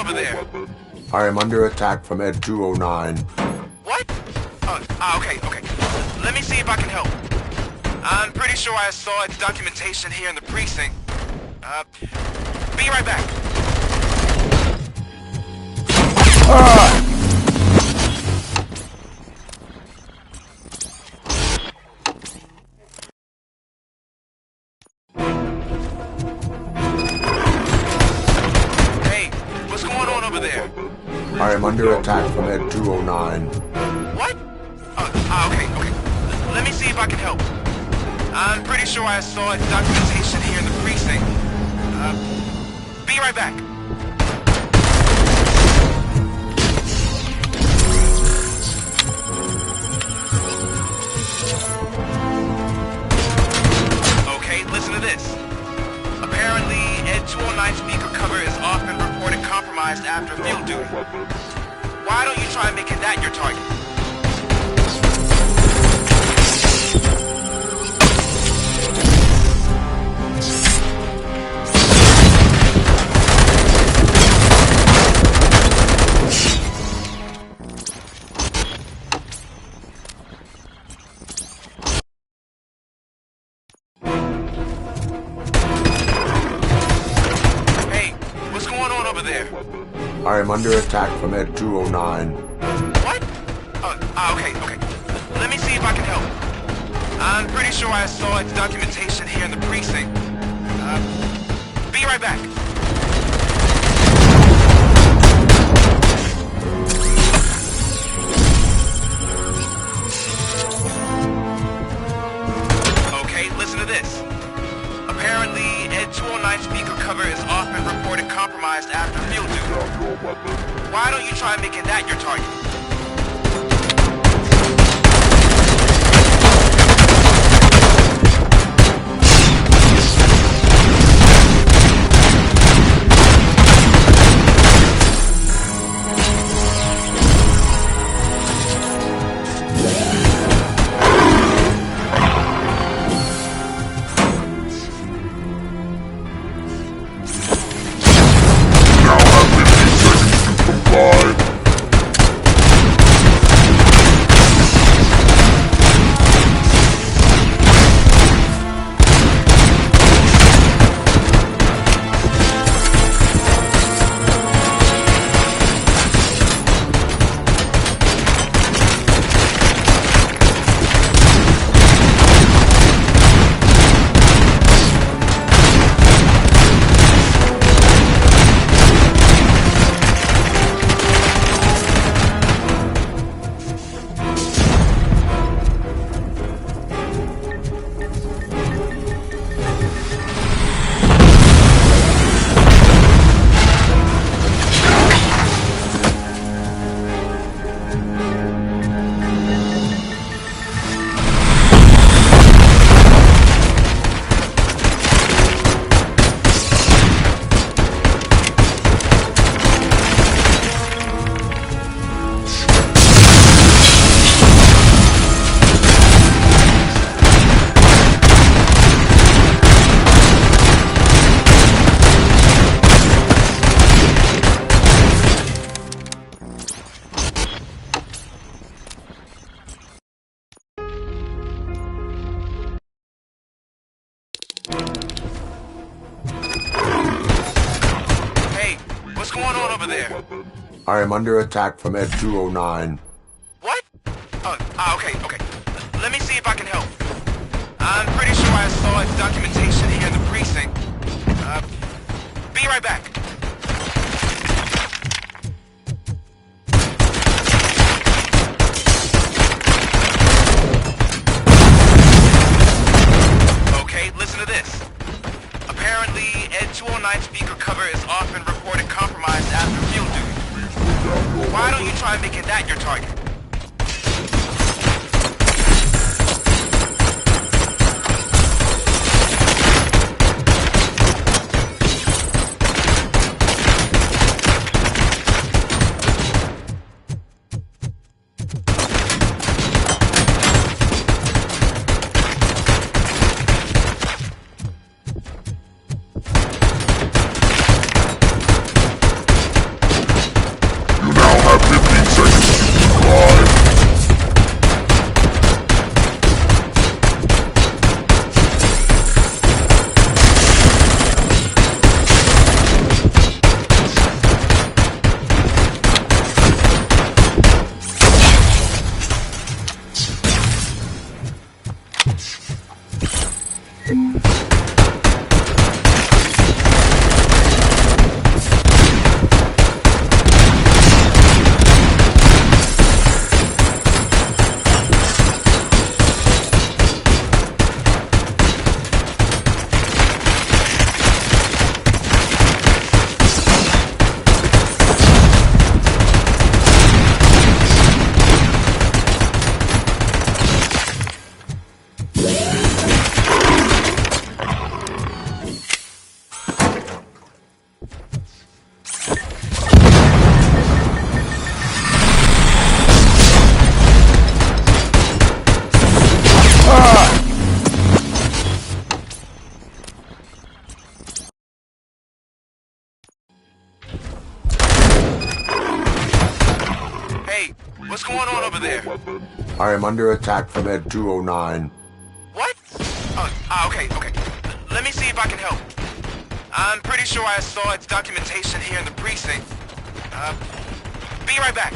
over there? I am under attack from Ed 209. What? Okay. Let me see if I can help. I'm pretty sure I saw its documentation here in the precinct. Be right back. Hey, what's going on over there? I am under attack from Ed 209. What? Okay. Let me see if I can help. I'm pretty sure I saw its documentation here in the precinct. Be right back. Okay, listen to this. Apparently, Ed 209 speaker cover is often reported compromised after field duty. Why don't you try making that your target? I am under attack from Ed 209. What? Okay. Let me see if I can help. I'm pretty sure I saw its documentation here in the precinct. Be right back. Okay, listen to this. Apparently, Ed 209 speaker cover is often reported compromised after field duty. Why don't you try making that your target? I am under attack from Ed 209. What? Okay. Let me see if I can help. I'm pretty sure I saw its documentation here in the precinct. Be right back. Okay, listen to this. Apparently, Ed 209 speaker cover is often reported compromised after field duty. Why don't you try making that your target? what's going on over there? I am under attack from Ed 209. What? Okay. Let me see if I can help. I'm pretty sure I saw its documentation here in the precinct. Be right back.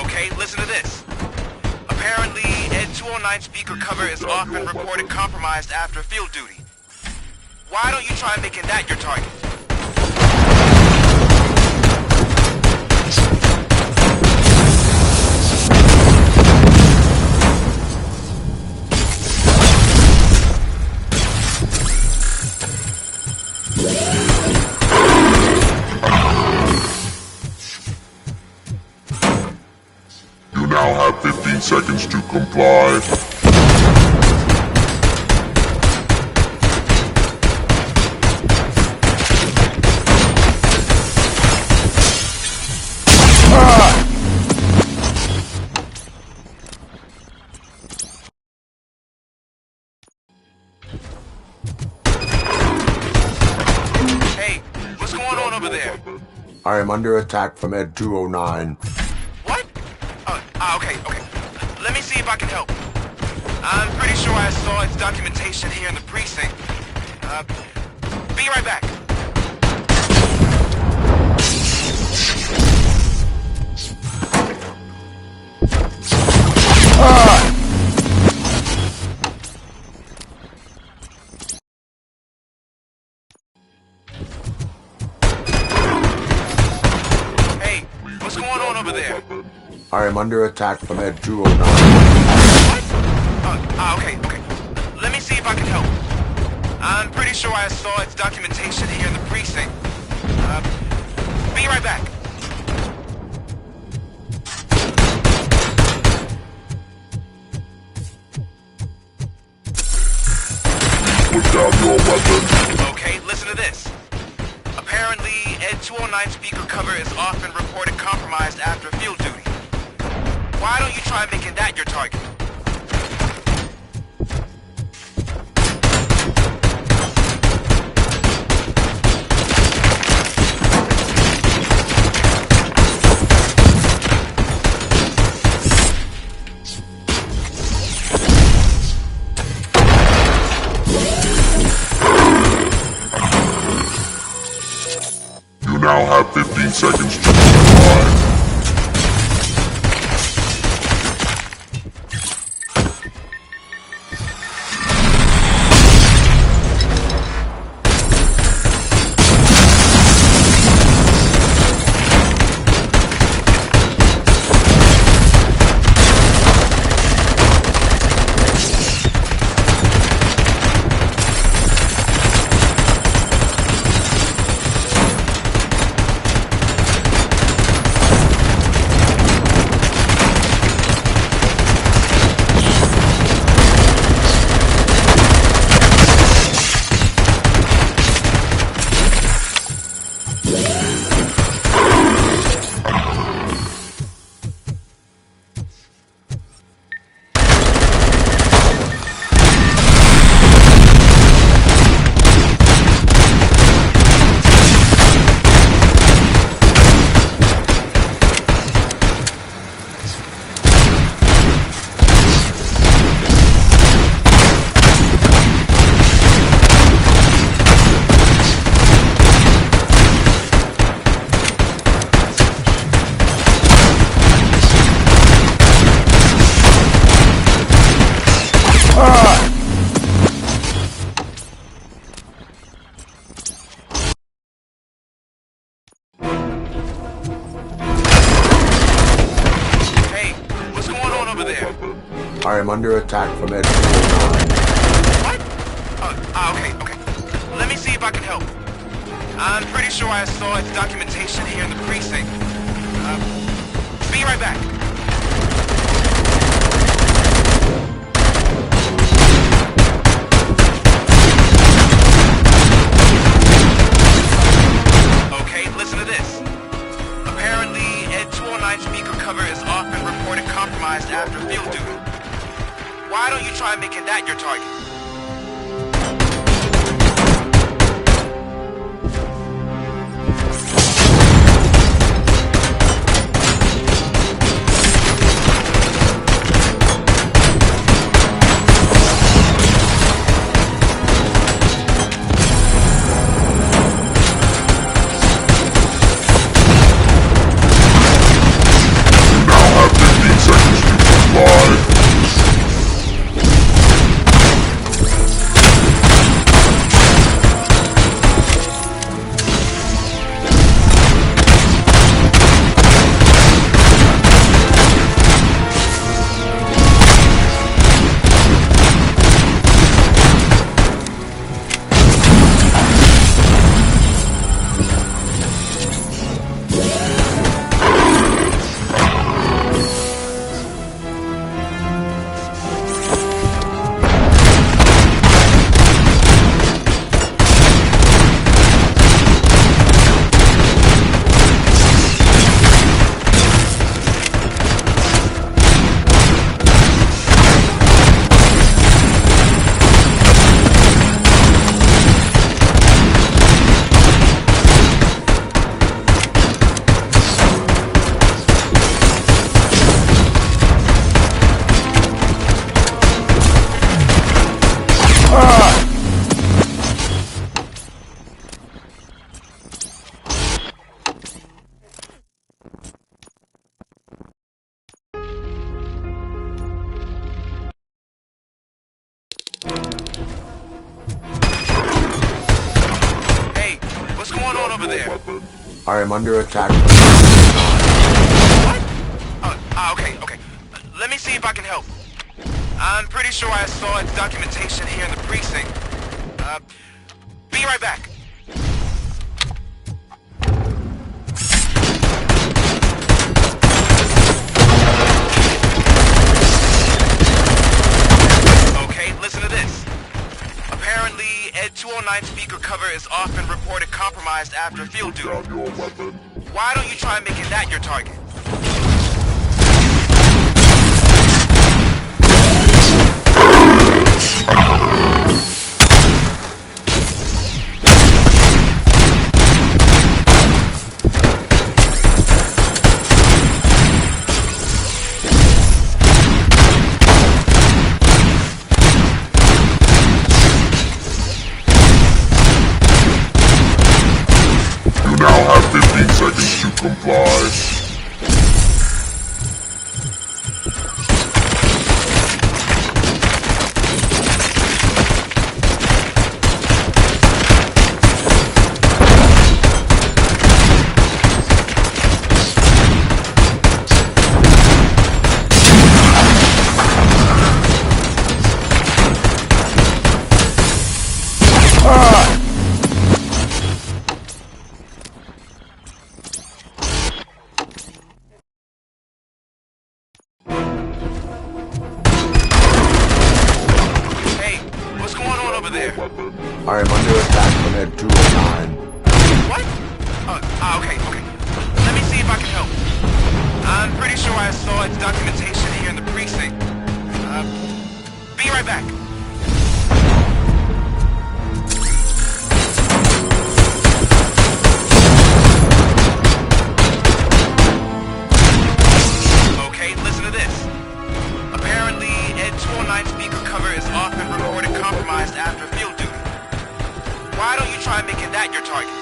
Okay, listen to this. Apparently, Ed 209 speaker cover is often reported compromised after field duty. Why don't you try making that your target? You now have 15 seconds to comply. Hey, what's going on over there? I am under attack from Ed 209. What? Okay. Let me see if I can help. I'm pretty sure I saw its documentation here in the precinct. Be right back. Hey, what's going on over there? I am under attack from Ed 209. What? Okay. Let me see if I can help. I'm pretty sure I saw its documentation here in the precinct. Be right back. Put down your weapon. Okay, listen to this. Apparently, Ed 209 speaker cover is often reported compromised after field duty. Why don't you try making that your target? You now have 15 seconds to comply. Hey, what's going on over there? I am under attack from Ed 209. What? Okay. Let me see if I can help. I'm pretty sure I saw its documentation here in the precinct. Be right back. Okay, listen to this. Apparently, Ed 209 speaker cover is often reported compromised after field duty. Why don't you try making that your target? I am under attack from What? Okay. Let me see if I can help. I'm pretty sure I saw its documentation here in the precinct. Be right back. Okay, listen to this. Apparently, Ed 209 speaker cover is often reported compromised after field duty. Why don't you try making that your target? You now have 15 seconds to comply. Hey, what's going on over there? I am under attack from Ed 209. What? Okay. Let me see if I can help. I'm pretty sure I saw its documentation here in the precinct. Be right back. Okay, listen to this. Apparently, Ed 209 speaker cover is often reported compromised after field duty. Why don't you try making that your target?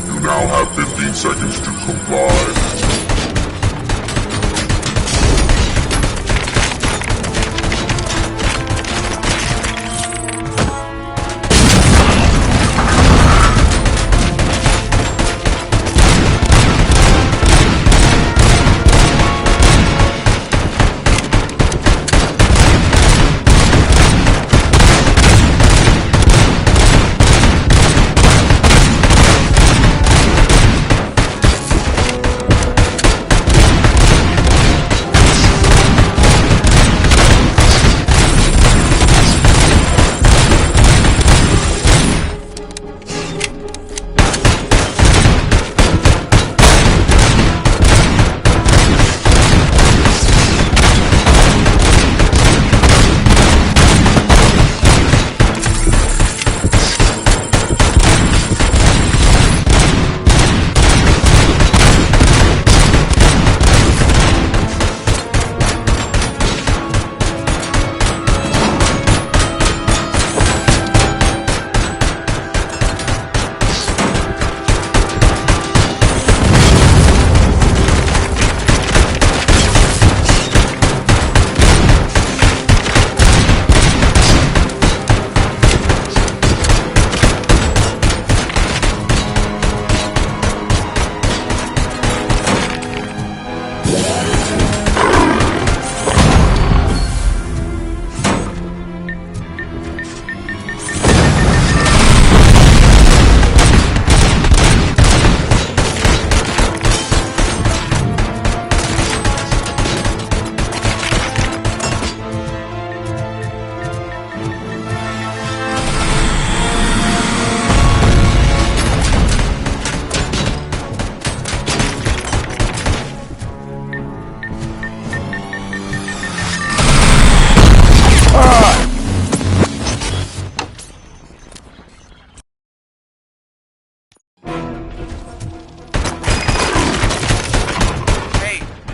You now have 15 seconds to comply.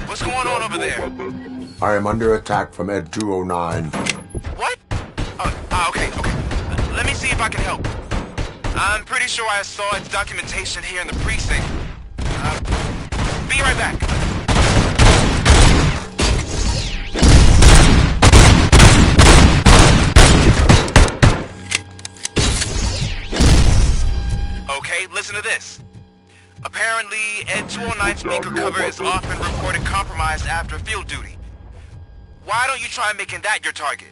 What's going on over there? I am under attack from Ed 209. What? I can help. I'm pretty sure I saw its documentation here in the precinct. Be right back. Okay, listen to this. Apparently, Ed 209 speaker cover is often reported compromised after field duty. Why don't you try making that your target?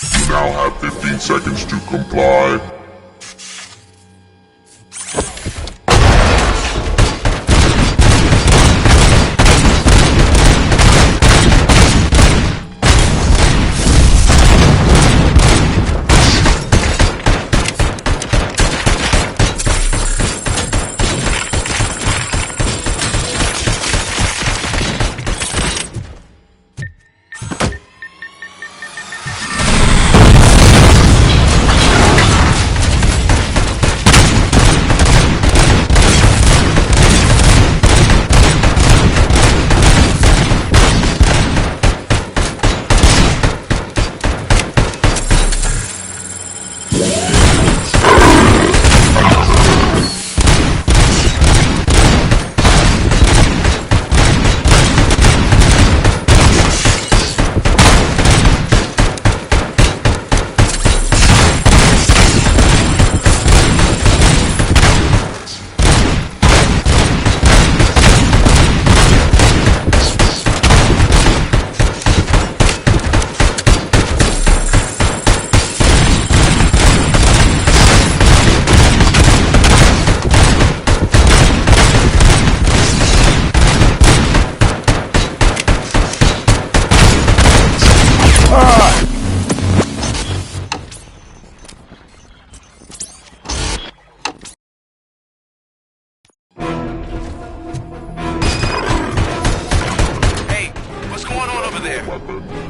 You now have 15 seconds to comply.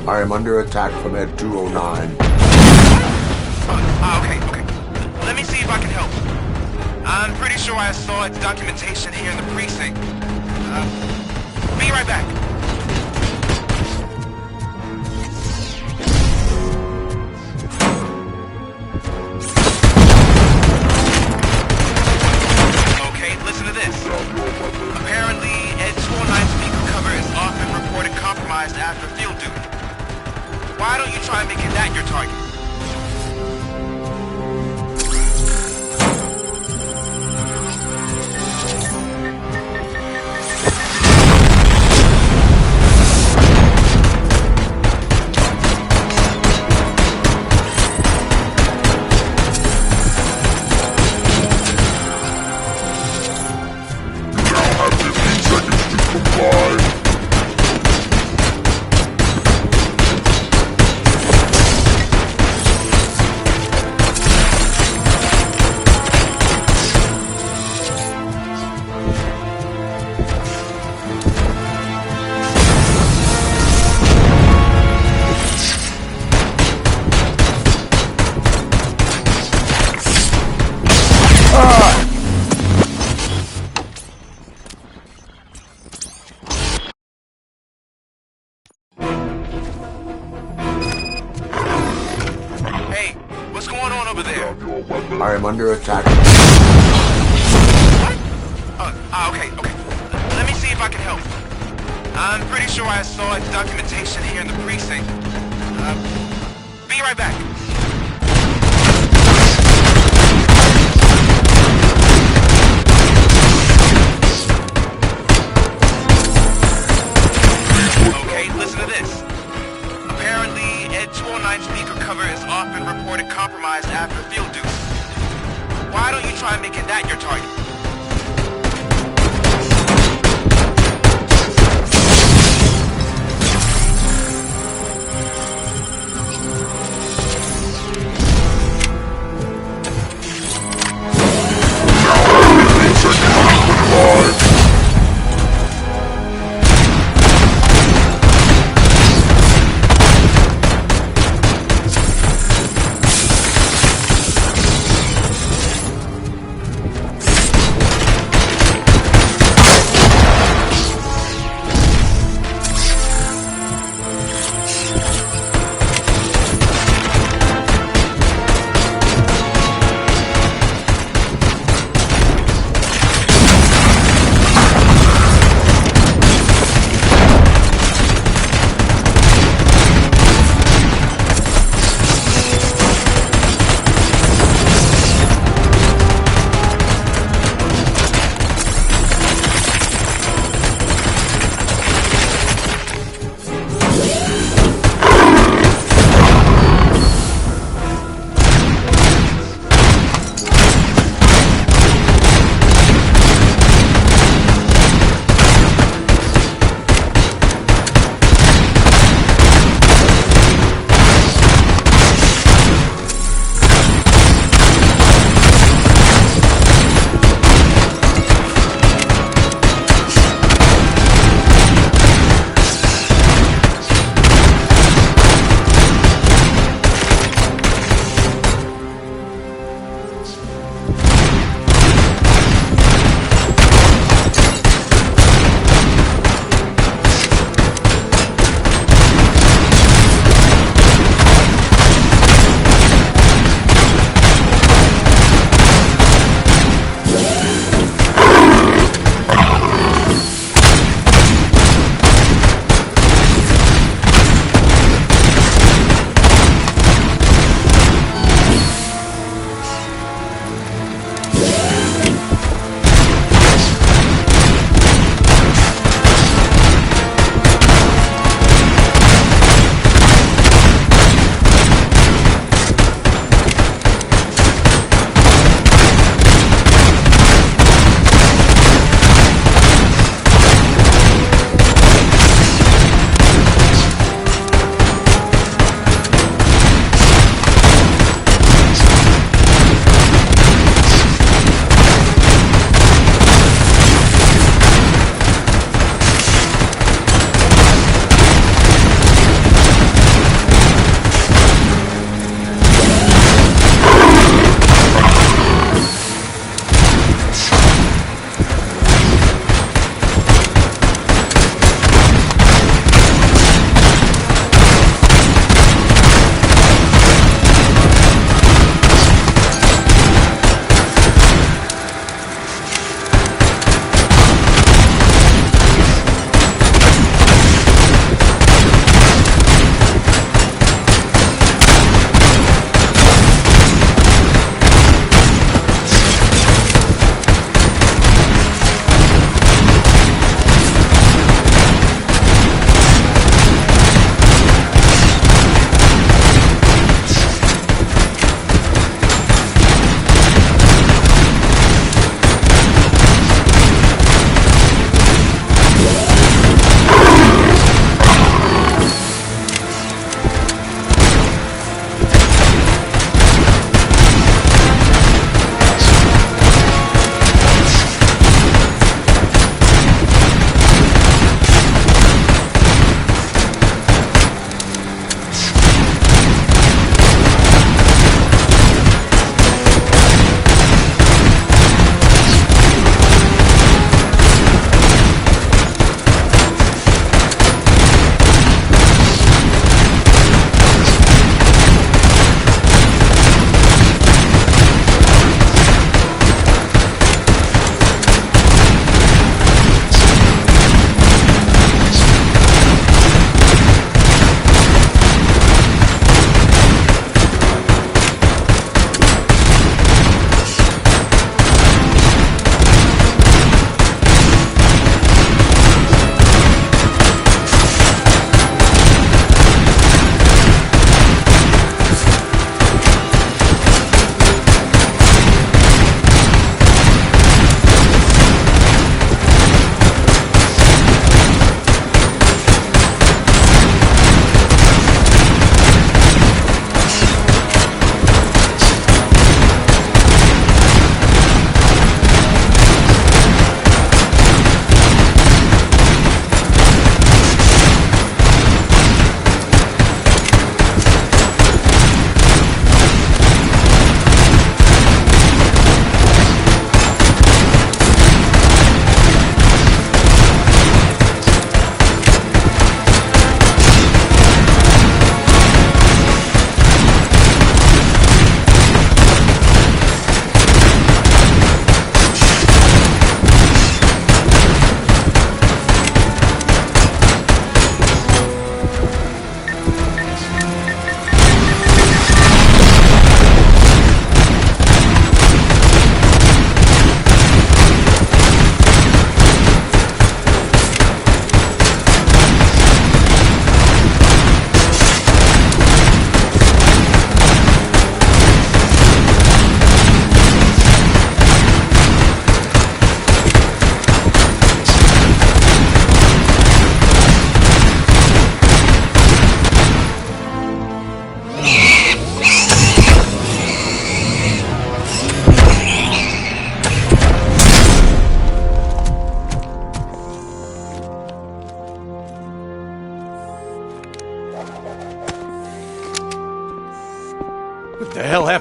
I am under attack from Ed 209. Okay. Let me see if I can help. I'm pretty sure I saw its documentation here in the precinct. Be right back. Okay, listen to this. Apparently, Ed 209's speaker cover is often reported compromised after field duty. Why don't you try making that your target? You now have 15 seconds to comply. Hey, what's going on over there? I am under attack. What? Okay. Let me see if I can help. I'm pretty sure I saw its documentation here in the precinct. Be right back. Okay, listen to this. Apparently, Ed 209 speaker cover is often reported compromised after field duty. Why don't you try making that your target?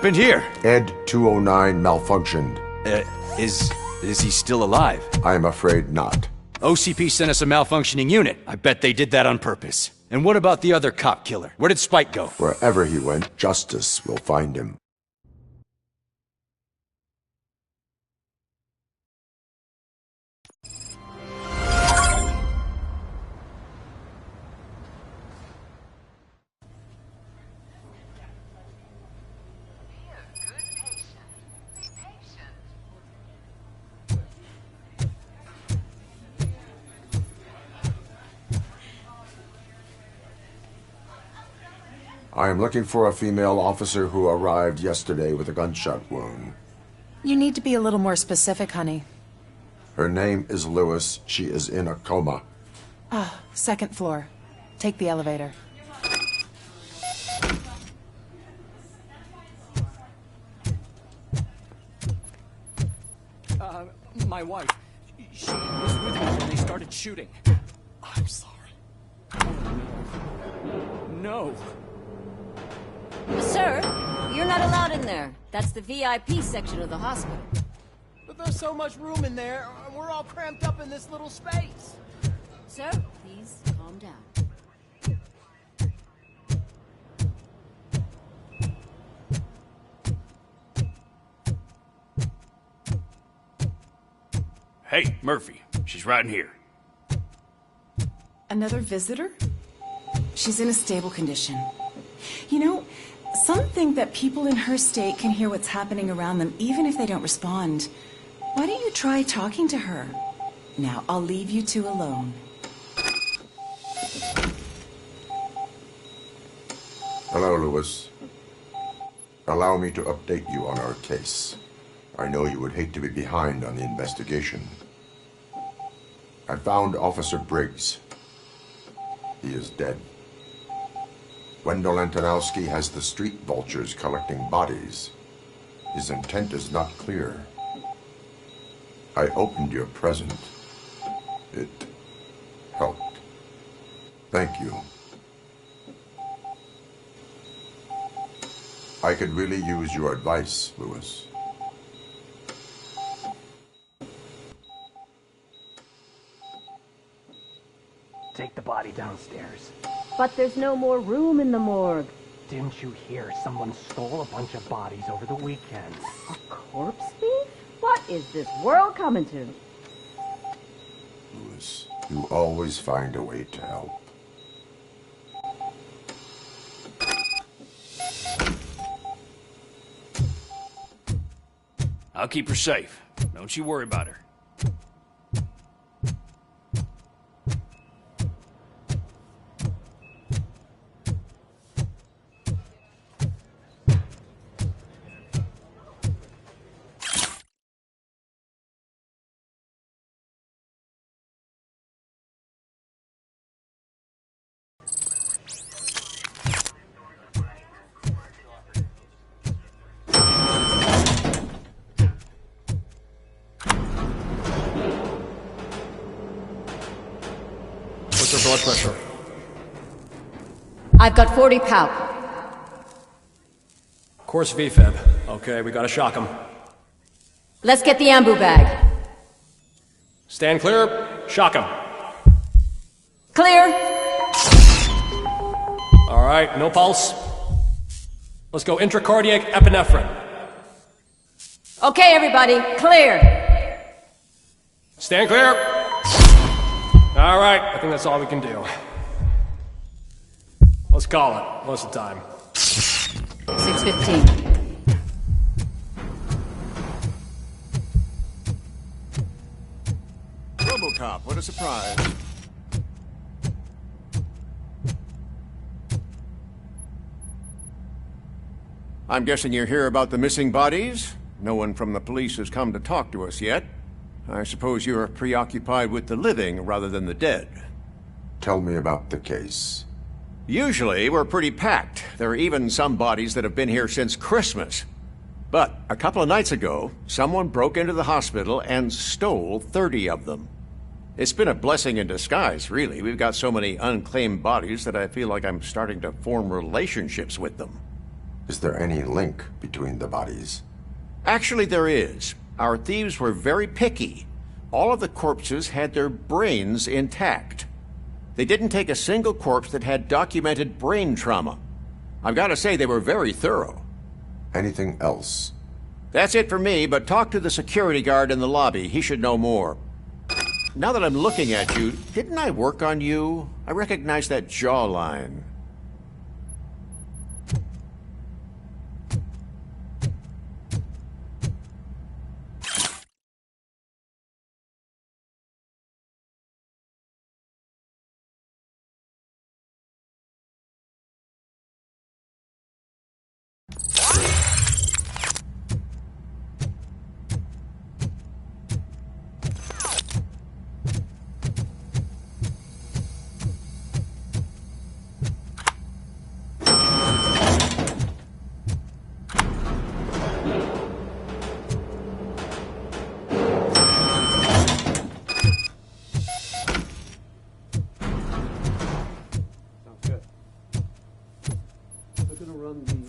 happened here? Ed 209 malfunctioned. Is he still alive? I'm afraid not. OCP sent us a malfunctioning unit. I bet they did that on purpose. And what about the other cop killer? Where did Spike go? Wherever he went, justice will find him. I am looking for a female officer who arrived yesterday with a gunshot wound. You need to be a little more specific, honey. Her name is Lewis. She is in a coma. Ah, second floor. Take the elevator. My wife. She was with me when they started shooting. I'm sorry. No. Sir, you're not allowed in there. That's the VIP section of the hospital. But there's so much room in there, and we're all cramped up in this little space. Sir, please calm down. Hey, Murphy. She's right in here. Another visitor? She's in a stable condition. You know, some think that people in her state can hear what's happening around them even if they don't respond. Why don't you try talking to her? Now, I'll leave you two alone. Hello, Lewis. Allow me to update you on our case. I know you would hate to be behind on the investigation. I found Officer Briggs. He is dead. Wendell Antonowski has the street vultures collecting bodies. His intent is not clear. I opened your present. It helped. Thank you. I could really use your advice, Lewis. Take the body downstairs. But there's no more room in the morgue. Didn't you hear someone stole a bunch of bodies over the weekend? A corpse thief? What is this world coming to? Lewis, you always find a way to help. I'll keep her safe. Don't you worry about her. What's her blood pressure? I've got 40 palp. Course VFib. Okay, we gotta shock him. Let's get the ambu bag. Stand clear. Shock him. Clear. All right, no pulse. Let's go intracardiac epinephrine. Okay, everybody, clear. Stand clear. All right, I think that's all we can do. Let's call it. What's the time? 6:15. ROBOCOP, what a surprise. I'm guessing you're here about the missing bodies? No one from the police has come to talk to us yet. I suppose you're preoccupied with the living rather than the dead. Tell me about the case. Usually, we're pretty packed. There are even some bodies that have been here since Christmas. But a couple of nights ago, someone broke into the hospital and stole 30 of them. It's been a blessing in disguise, really. We've got so many unclaimed bodies that I feel like I'm starting to form relationships with them. Is there any link between the bodies? Actually, there is. Our thieves were very picky. All of the corpses had their brains intact. They didn't take a single corpse that had documented brain trauma. I've got to say, they were very thorough. Anything else? That's it for me, but talk to the security guard in the lobby. He should know more. Now that I'm looking at you, didn't I work on you? I recognize that jawline.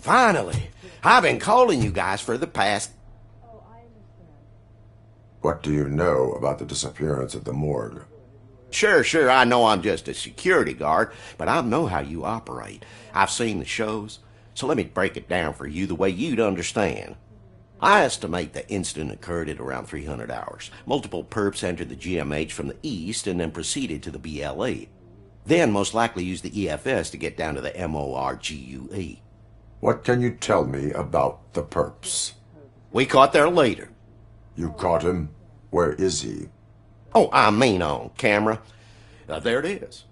Finally! I've been calling you guys for the past... What do you know about the disappearance at the morgue? Sure, I know I'm just a security guard, but I know how you operate. I've seen the shows, so let me break it down for you the way you'd understand. I estimate the incident occurred at around 300 hours. Multiple perps entered the GMH from the east and then proceeded to the BLE. Then most likely used the EFS to get down to the MORGUE. What can you tell me about the perps? We caught their leader. You caught him? Where is he? Oh, I mean on camera. There it is.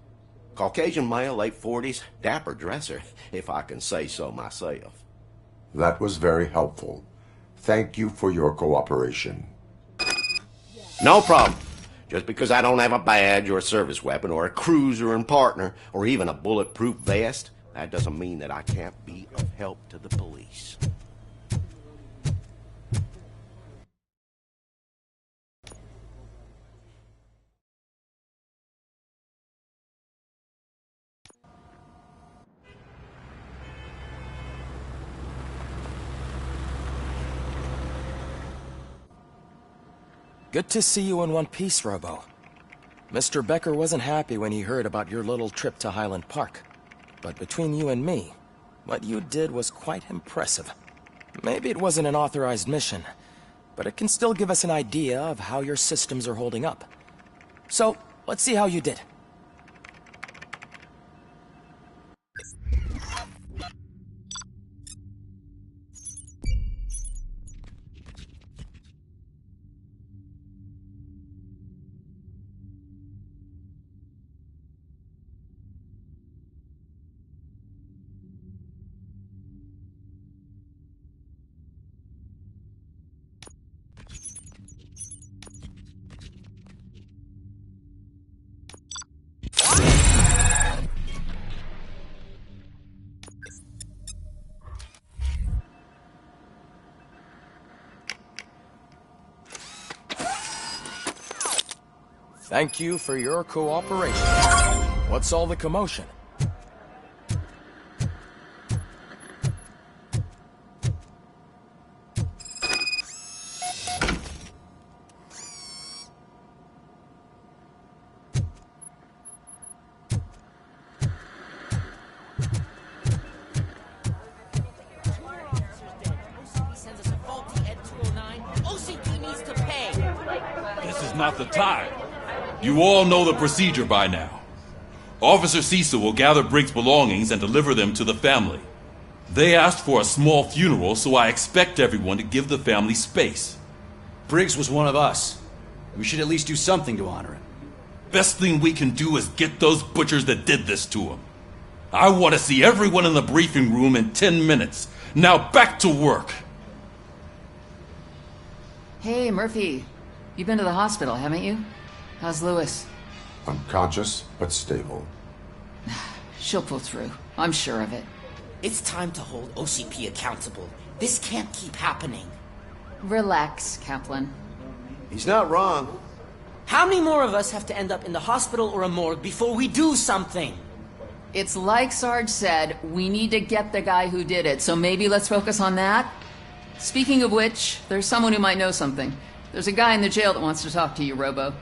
Caucasian male, late 40s, dapper dresser, if I can say so myself. That was very helpful. Thank you for your cooperation. No problem. Just because I don't have a badge or a service weapon or a cruiser and partner or even a bulletproof vest, that doesn't mean that I can't be of help to the police. Good to see you in one piece, Robo. Mr. Becker wasn't happy when he heard about your little trip to Highland Park. But between you and me, what you did was quite impressive. Maybe it wasn't an authorized mission, but it can still give us an idea of how your systems are holding up. So, let's see how you did. Thank you for your cooperation. What's all the commotion? This is not the time. You all know the procedure by now. Officer Cecil will gather Briggs' belongings and deliver them to the family. They asked for a small funeral, so I expect everyone to give the family space. Briggs was one of us. We should at least do something to honor him. Best thing we can do is get those butchers that did this to him. I want to see everyone in the briefing room in 10 minutes. Now back to work. Hey, Murphy. You've been to the hospital, haven't you? How's Lewis? Unconscious, but stable. She'll pull through. I'm sure of it. It's time to hold OCP accountable. This can't keep happening. Relax, Kaplan. He's not wrong. How many more of us have to end up in the hospital or a morgue before we do something? It's like Sarge said, we need to get the guy who did it, so maybe let's focus on that? Speaking of which, there's someone who might know something. There's a guy in the jail that wants to talk to you, Robo.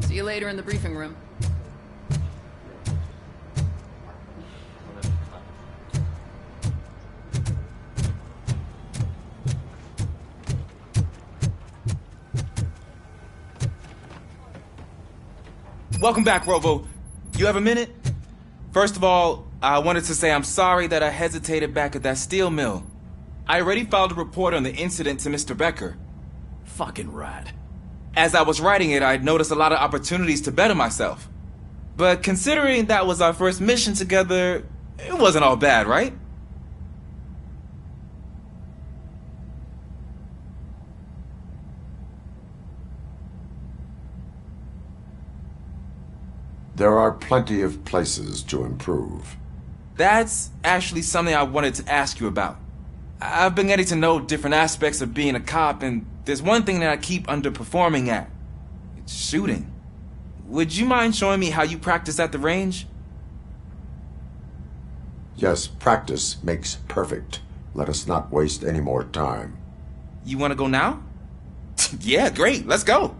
See you later in the briefing room. Welcome back, Robo. You have a minute? First of all, I wanted to say I'm sorry that I hesitated back at that steel mill. I already filed a report on the incident to Mr. Becker. Fucking rad. As I was writing it, I'd noticed a lot of opportunities to better myself. But considering that was our first mission together, it wasn't all bad, right? There are plenty of places to improve. That's actually something I wanted to ask you about. I've been getting to know different aspects of being a cop, and there's one thing that I keep underperforming at. It's shooting. Would you mind showing me how you practice at the range? Yes, practice makes perfect. Let us not waste any more time. You want to go now? Yeah, great. Let's go.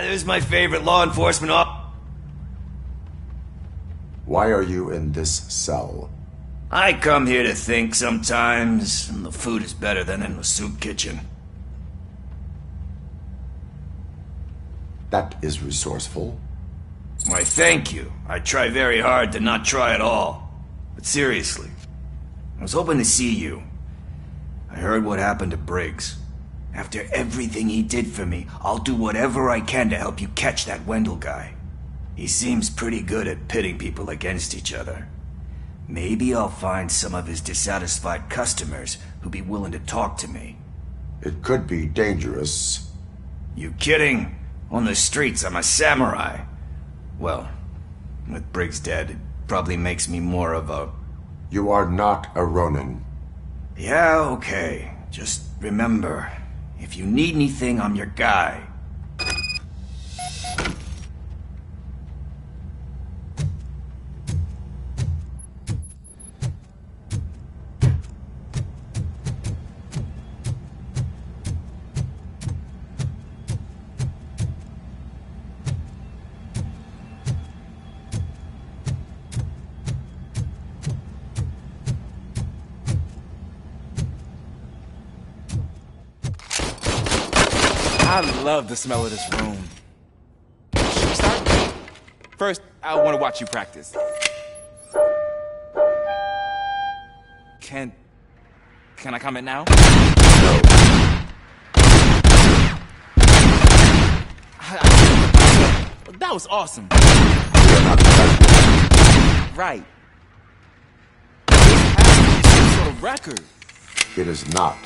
There's my favorite law enforcement Why are you in this cell? I come here to think sometimes, and the food is better than in the soup kitchen. That is resourceful. Why, thank you. I try very hard to not try at all. But seriously, I was hoping to see you. I heard what happened to Briggs. After everything he did for me, I'll do whatever I can to help you catch that Wendell guy. He seems pretty good at pitting people against each other. Maybe I'll find some of his dissatisfied customers who'd be willing to talk to me. It could be dangerous. You kidding? On the streets, I'm a samurai. Well, with Briggs dead, it probably makes me more of a... You are not a Ronin. Yeah, okay. Just remember, if you need anything, I'm your guy. I love the smell of this room. Should we start? First, I want to watch you practice. Can I comment now? That was awesome. Right. This has to be some sort of record. It is not.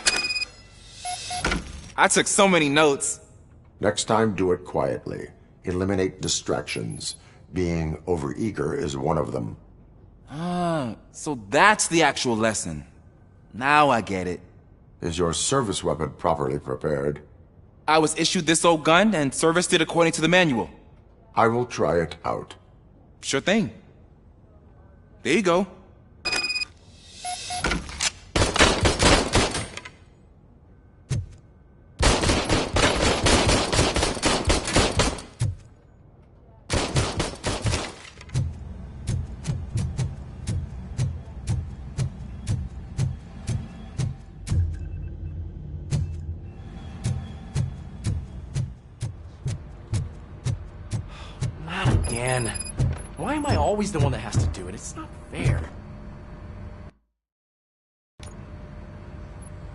I took so many notes. Next time, do it quietly. Eliminate distractions. Being overeager is one of them. Ah, so that's the actual lesson. Now I get it. Is your service weapon properly prepared? I was issued this old gun and serviced it according to the manual. I will try it out. Sure thing. There you go. Again. Why am I always the one that has to do it? It's not fair.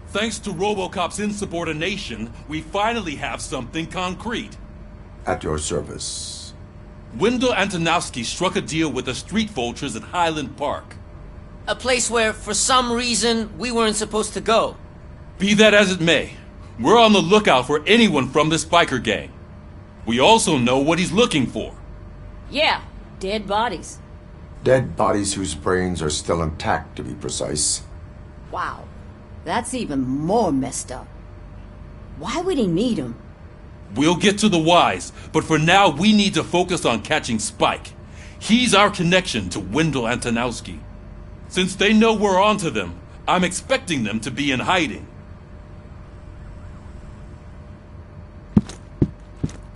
Thanks to ROBOCOP's insubordination, we finally have something concrete. At your service. Wendell Antonowski struck a deal with the street vultures at Highland Park. A place where, for some reason, we weren't supposed to go. Be that as it may, we're on the lookout for anyone from this biker gang. We also know what he's looking for. Yeah, Dead bodies. Dead bodies whose brains are still intact, to be precise. Wow. That's even more messed up. Why would he need them? We'll get to the whys, but for now we need to focus on catching Spike. He's our connection to Wendell Antonowski. Since they know we're onto them, I'm expecting them to be in hiding.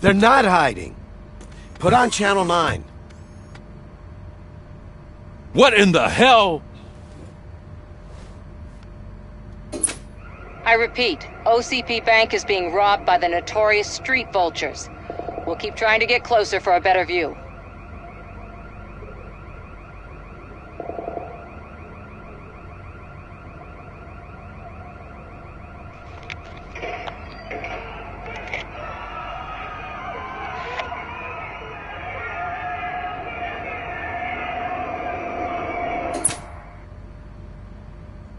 They're not hiding. Put on Channel 9. What in the hell? I repeat, OCP Bank is being robbed by the notorious street vultures. We'll keep trying to get closer for a better view.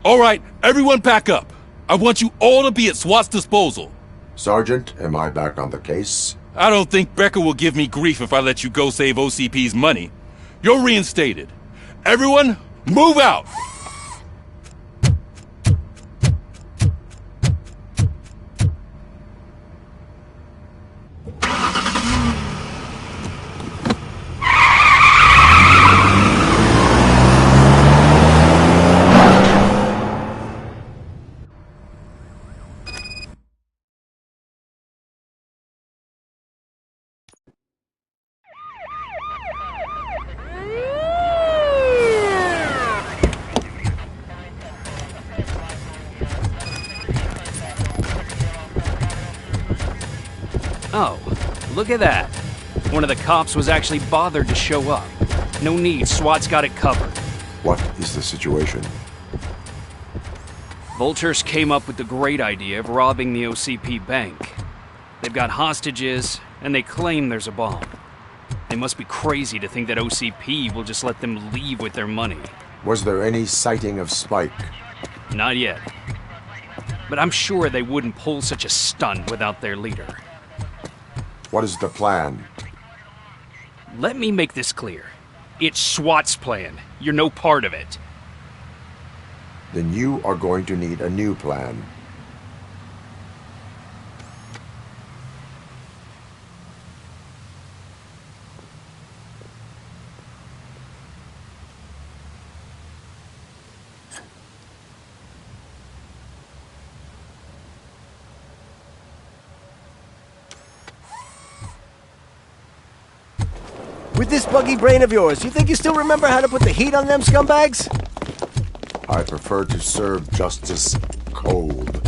All right, everyone pack up. I want you all to be at SWAT's disposal. Sergeant, am I back on the case? I don't think Becker will give me grief if I let you go save OCP's money. You're reinstated. Everyone, move out! Oh, look at that. One of the cops was actually bothered to show up. No need, SWAT's got it covered. What is the situation? Vultures came up with the great idea of robbing the OCP bank. They've got hostages, and they claim there's a bomb. They must be crazy to think that OCP will just let them leave with their money. Was there any sighting of Spike? Not yet. But I'm sure they wouldn't pull such a stunt without their leader. What is the plan? Let me make this clear. It's SWAT's plan. You're no part of it. Then you are going to need a new plan. With this buggy brain of yours, you think you still remember how to put the heat on them scumbags? I prefer to serve justice cold.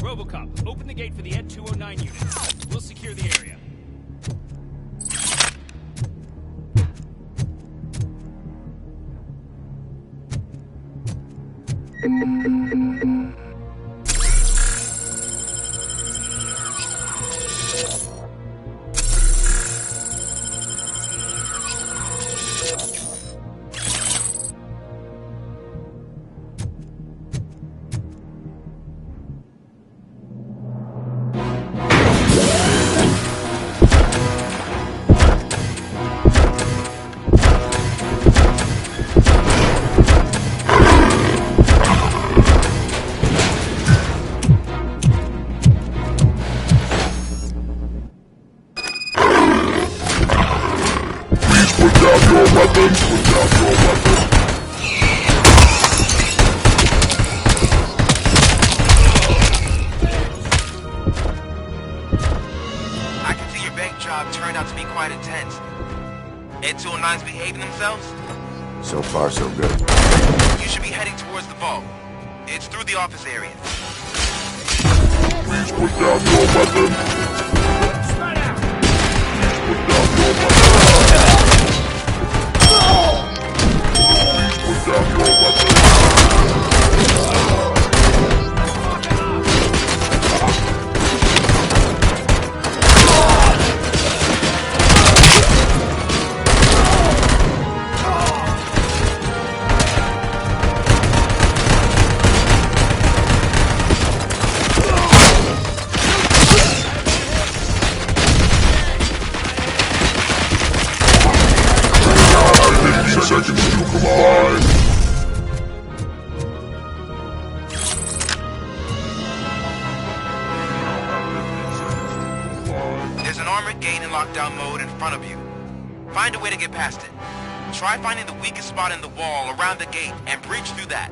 ROBOCOP, open the gate for the Ed 209 unit. We'll secure the area. I can see your bank job turned out to be quite intense. Ed-209's behaving themselves? So far, so good. You should be heading towards the vault. It's through the office area. Please put down your weapon. Spread out! Put down your weapon. Please put down your weapon. Seconds to comply. There's an armored gate in lockdown mode in front of you. Find a way to get past it. Try finding the weakest spot in the wall around the gate and breach through that.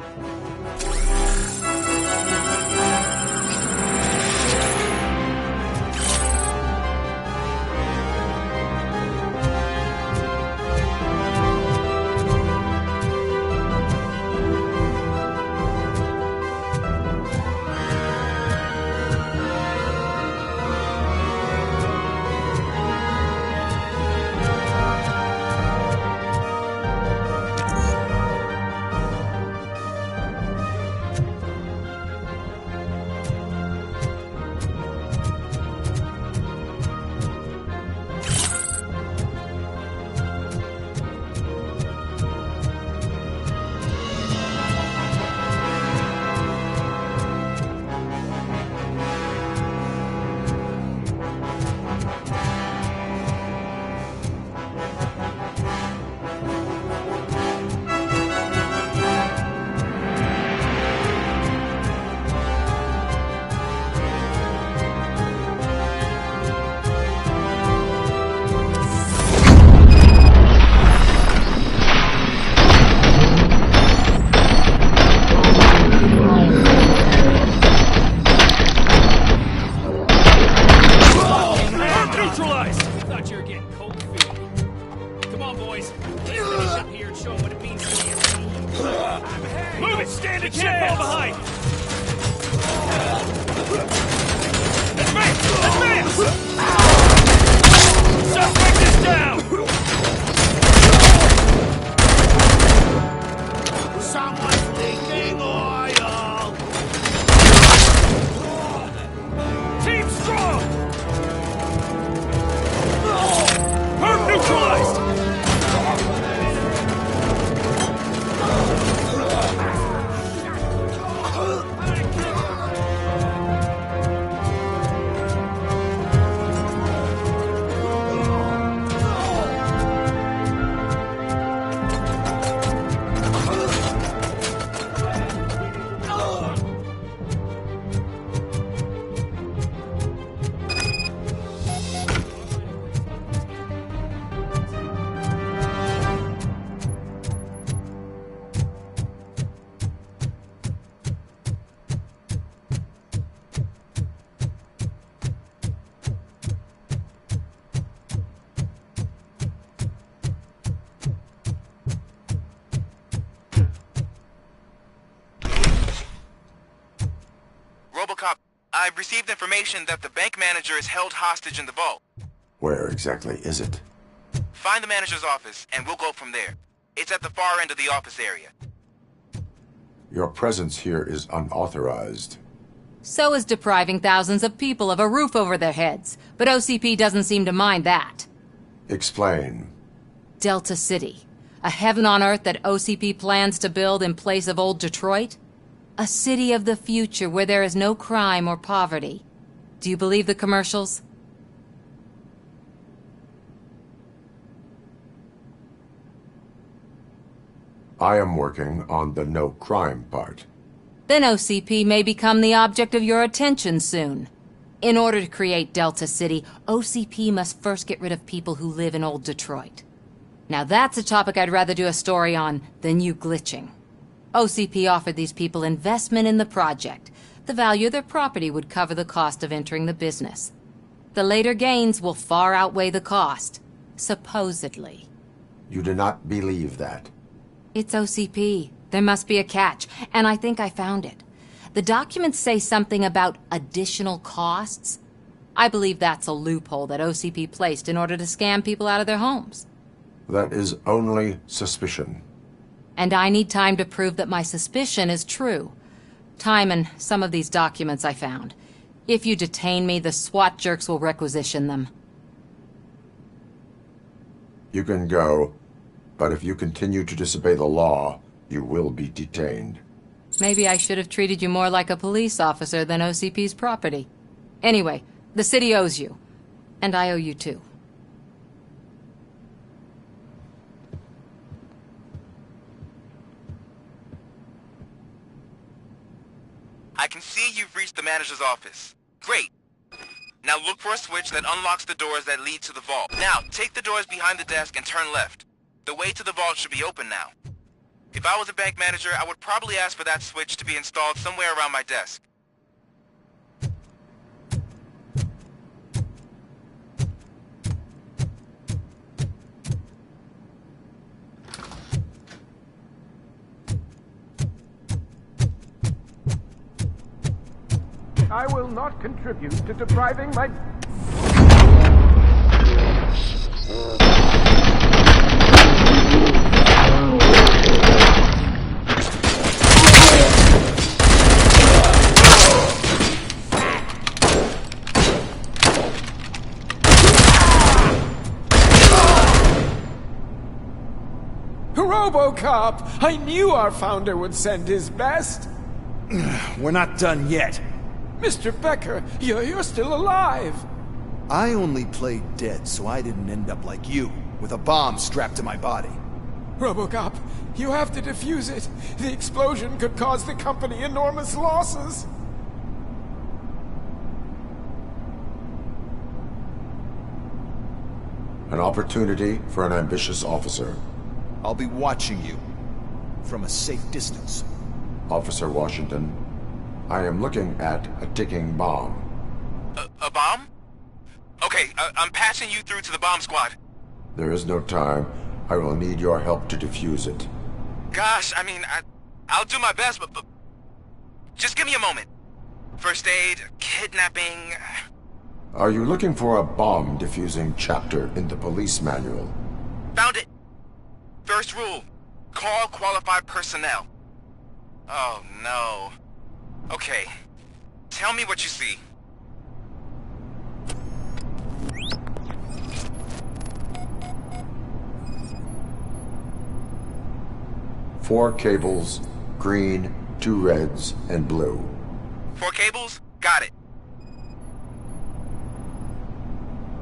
ROBOCOP, I've received information that the bank manager is held hostage in the vault. Where exactly is it? Find the manager's office, and we'll go from there. It's at the far end of the office area. Your presence here is unauthorized. So is depriving thousands of people of a roof over their heads. But OCP doesn't seem to mind that. Explain. Delta City. A heaven on earth that OCP plans to build in place of old Detroit? A city of the future where there is no crime or poverty. Do you believe the commercials? I am working on the no crime part. Then OCP may become the object of your attention soon. In order to create Delta City, OCP must first get rid of people who live in old Detroit. Now that's a topic I'd rather do a story on than you glitching. OCP offered these people investment in the project. The value of their property would cover the cost of entering the business. The later gains will far outweigh the cost. Supposedly. You do not believe that. It's OCP. There must be a catch, and I think I found it. The documents say something about additional costs. I believe that's a loophole that OCP placed in order to scam people out of their homes. That is only suspicion. And I need time to prove that my suspicion is true. Time and some of these documents I found. If you detain me, the SWAT jerks will requisition them. You can go, but if you continue to disobey the law, you will be detained. Maybe I should have treated you more like a police officer than OCP's property. Anyway, the city owes you. And I owe you too. I can see you've reached the manager's office. Great. Now look for a switch that unlocks the doors that lead to the vault. Now, take the doors behind the desk and turn left. The way to the vault should be open now. If I was a bank manager, I would probably ask for that switch to be installed somewhere around my desk. I will not contribute to depriving my... ROBOCOP! I knew our founder would send his best! We're not done yet. Mr. Becker, you're still alive! I only played dead so I didn't end up like you, with a bomb strapped to my body. ROBOCOP, you have to defuse it. The explosion could cause the company enormous losses. An opportunity for an ambitious officer. I'll be watching you, from a safe distance. Officer Washington, I am looking at a ticking bomb. A bomb? Okay, I'm passing you through to the bomb squad. There is no time. I will need your help to defuse it. Gosh, I mean, I'll do my best, but just give me a moment. First aid, kidnapping... Are you looking for a bomb defusing chapter in the police manual? Found it! First rule, call qualified personnel. Oh, no. Okay, tell me what you see. Four cables, green, 2 reds, and blue. 4 cables? Got it.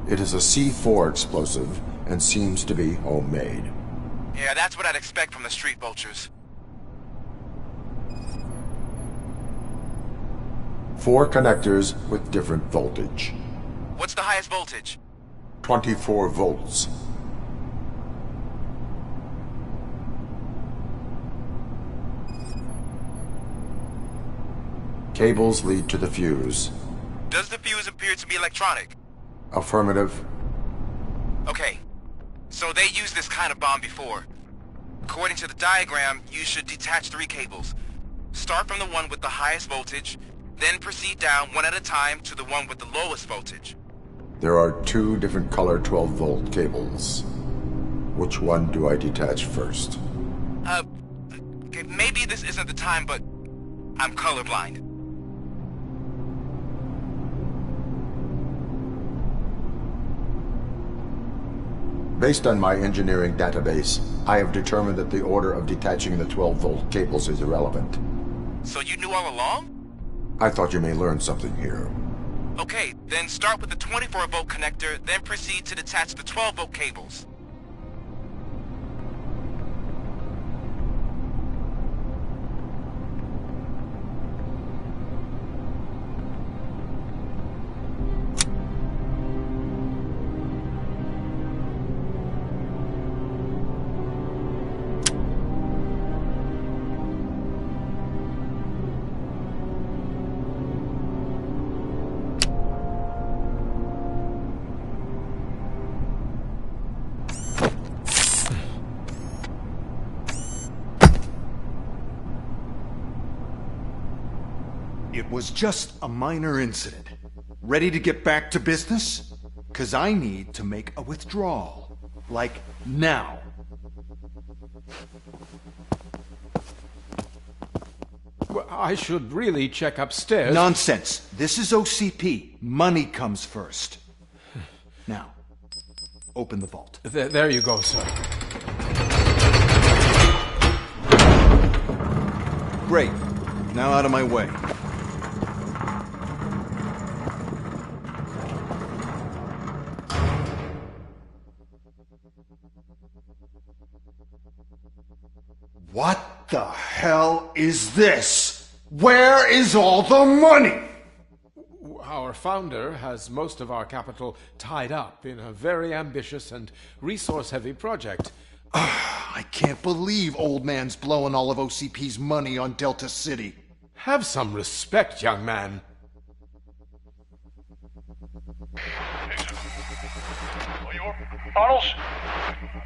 It is a C4 explosive and seems to be homemade. Yeah, that's what I'd expect from the street vultures. 4 connectors with different voltage. What's the highest voltage? 24 volts. Cables lead to the fuse. Does the fuse appear to be electronic? Affirmative. Okay, so they used this kind of bomb before. According to the diagram, you should detach 3 cables. Start from the one with the highest voltage, then proceed down one at a time to the one with the lowest voltage. There are 2 different color 12-volt cables. Which one do I detach first? Okay, maybe this isn't the time, but I'm colorblind. Based on my engineering database, I have determined that the order of detaching the 12-volt cables is irrelevant. So you knew all along? I thought you may learn something here. Okay, then start with the 24-volt connector, then proceed to detach the 12-volt cables. was just a minor incident. Ready to get back to business? 'Cause I need to make a withdrawal. Like, now. Well, I should really check upstairs. Nonsense. This is OCP. Money comes first. Now, open the vault. There you go, sir. Great. Now out of my way. What the hell is this? Where is all the money? Our founder has most of our capital tied up in a very ambitious and resource-heavy project. I can't believe old man's blowing all of OCP's money on Delta City. Have some respect, young man. Arnold's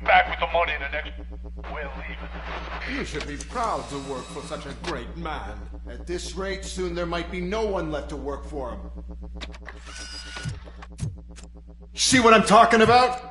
back with the money in the next... We're leaving. You should be proud to work for such a great man. At this rate, soon there might be no one left to work for him. See what I'm talking about?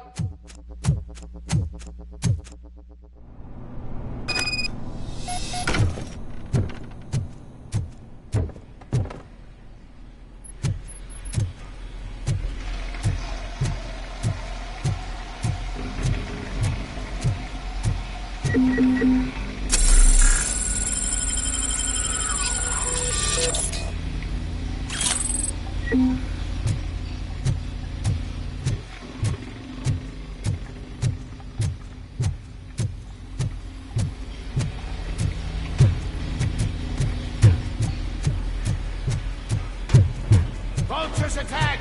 Vultures attack!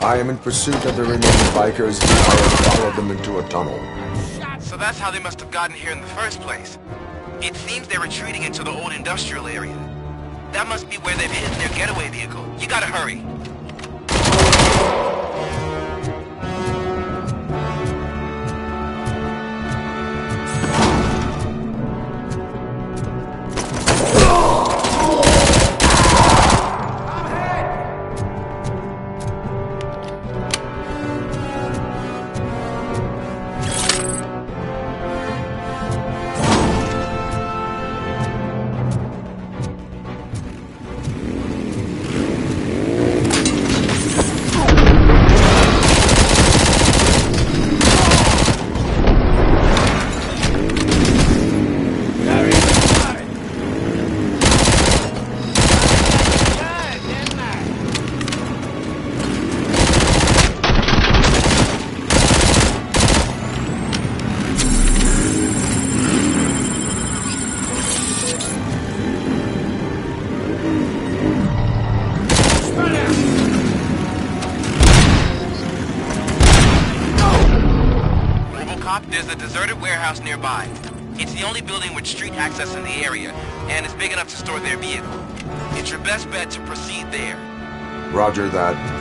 I am in pursuit of the remaining bikers, and I have followed them into a tunnel. So that's how they must have gotten here in the first place. It seems they're retreating into the old industrial area. That must be where they've hidden their getaway vehicle. You gotta hurry. ROBOCOP, there's a deserted warehouse nearby. It's the only building with street access in the area, and it's big enough to store their vehicle. It's your best bet to proceed there. Roger that.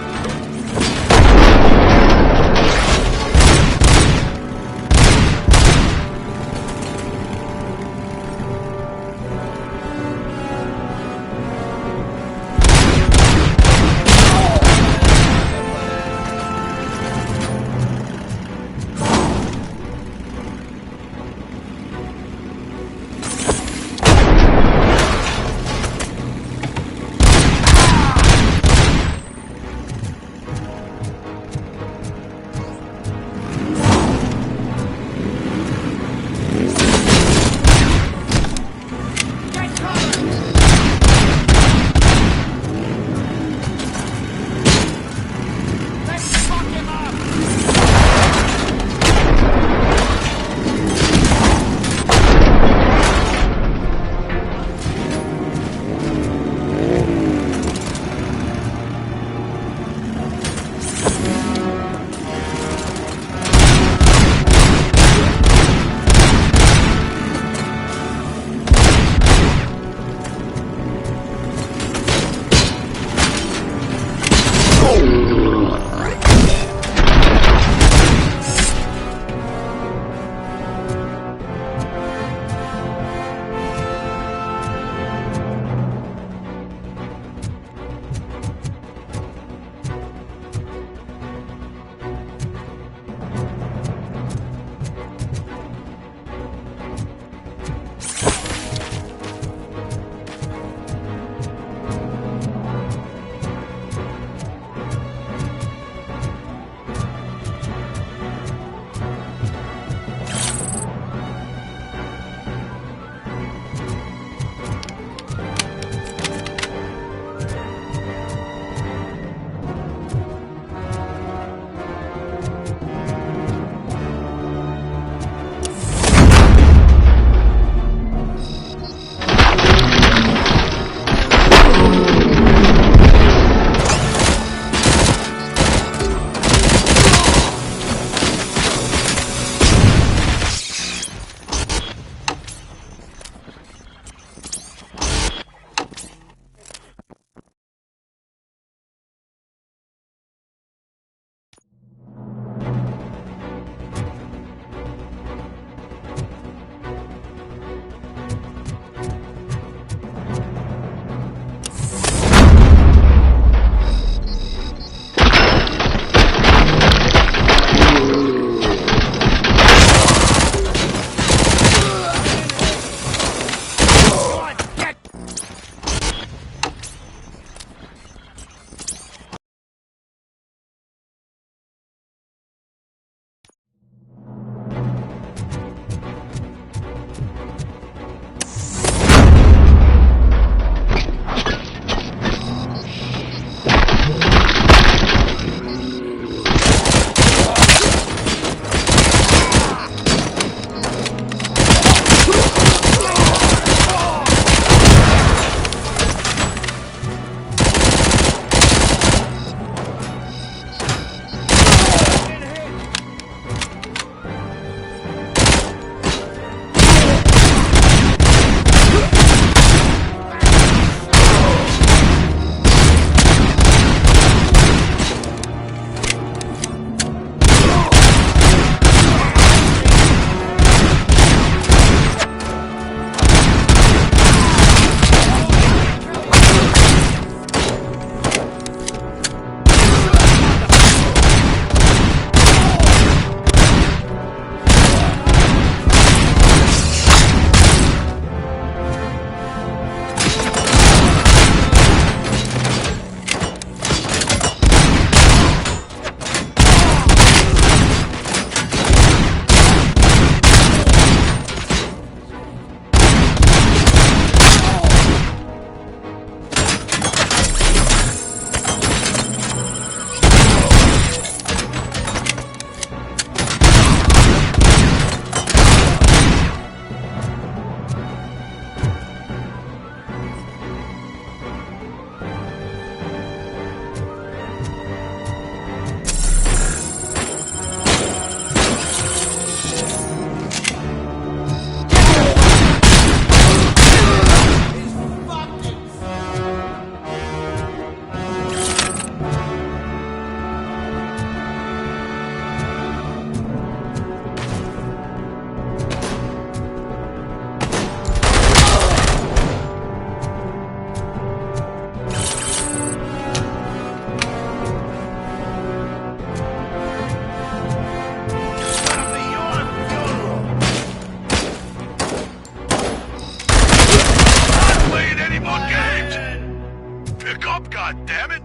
up, goddammit!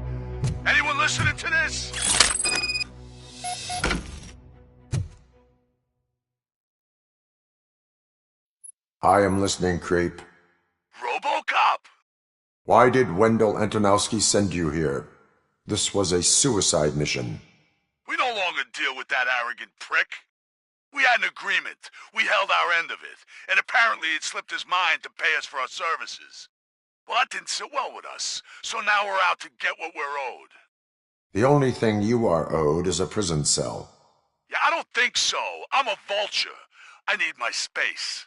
Anyone listening to this? I am listening, creep. ROBOCOP! Why did Wendell Antonowski send you here? This was a suicide mission. We no longer deal with that arrogant prick. We had an agreement. We held our end of it, and apparently it slipped his mind to pay us for our services. Well, that didn't sit well with us, so now we're out to get what we're owed. The only thing you are owed is a prison cell. Yeah, I don't think so. I'm a vulture. I need my space.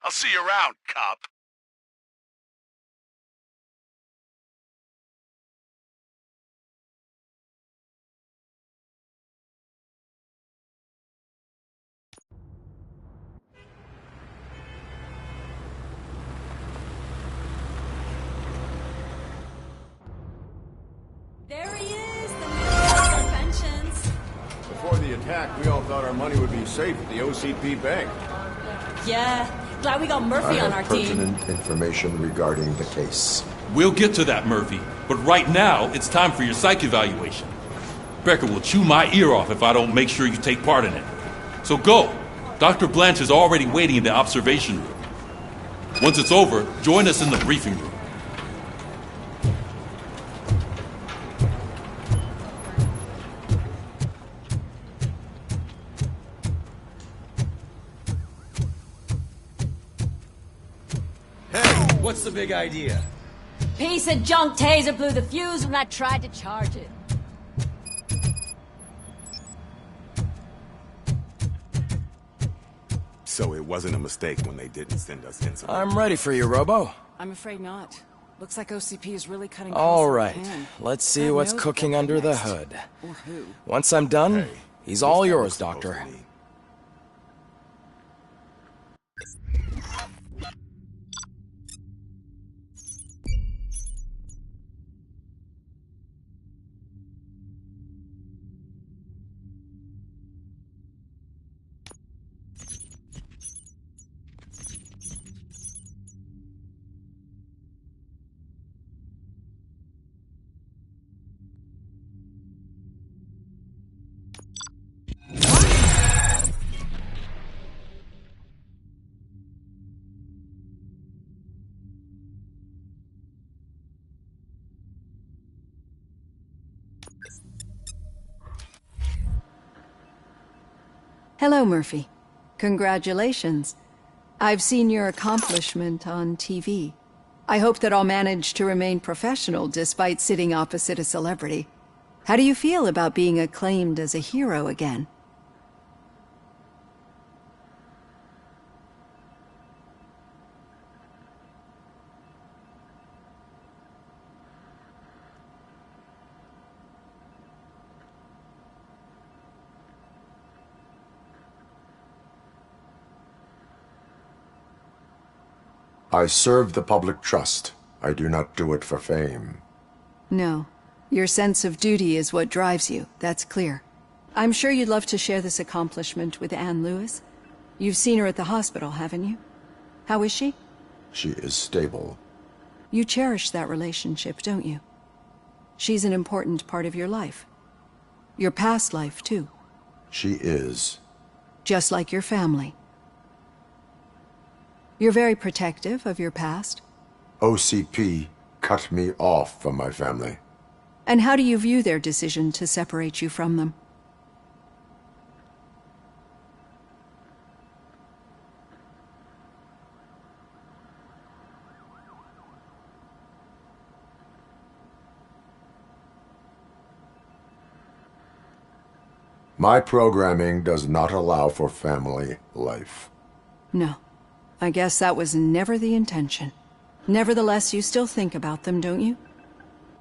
I'll see you around, cop. There he is, the man of pensions. Before the attack, we all thought our money would be safe at the OCP bank. Yeah, glad we got Murphy on our team. Pertinent information regarding the case. We'll get to that, Murphy. But right now, it's time for your psych evaluation. Becker will chew my ear off if I don't make sure you take part in it. So go. Dr. Blanche is already waiting in the observation room. Once it's over, join us in the briefing room. What's the big idea? Piece of junk taser blew the fuse when I tried to charge it. So it wasn't a mistake when they didn't send us in. I'm ready for you, Robo. I'm afraid not. Looks like OCP is really cutting All right, let's see what's cooking under the hood. Or who. Once I'm done, he's all yours, Doctor. Hello, Murphy. Congratulations. I've seen your accomplishment on TV. I hope that I'll manage to remain professional despite sitting opposite a celebrity. How do you feel about being acclaimed as a hero again? I serve the public trust. I do not do it for fame. No. Your sense of duty is what drives you, that's clear. I'm sure you'd love to share this accomplishment with Anne Lewis. You've seen her at the hospital, haven't you? How is she? She is stable. You cherish that relationship, don't you? She's an important part of your life. Your past life, too. She is. Just like your family. You're very protective of your past. OCP cut me off from my family. And how do you view their decision to separate you from them? My programming does not allow for family life. No. I guess that was never the intention. Nevertheless, you still think about them, don't you?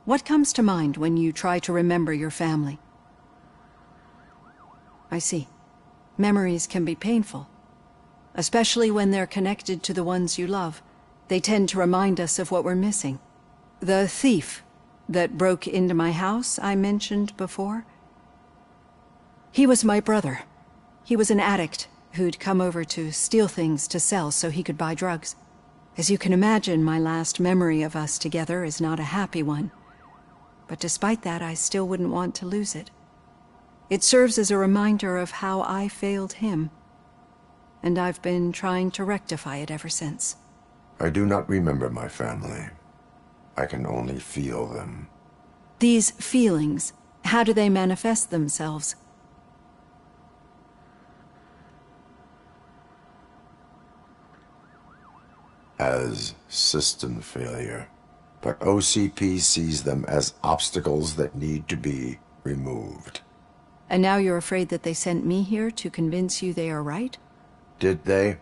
What comes to mind when you try to remember your family? I see. Memories can be painful. Especially when they're connected to the ones you love. They tend to remind us of what we're missing. The thief that broke into my house I mentioned before? He was my brother. He was an addict who'd come over to steal things to sell so he could buy drugs. As you can imagine, my last memory of us together is not a happy one. But despite that, I still wouldn't want to lose it. It serves as a reminder of how I failed him. And I've been trying to rectify it ever since. I do not remember my family. I can only feel them. These feelings, how do they manifest themselves? As system failure. But OCP sees them as obstacles that need to be removed. And now you're afraid that they sent me here to convince you they are right? Did they?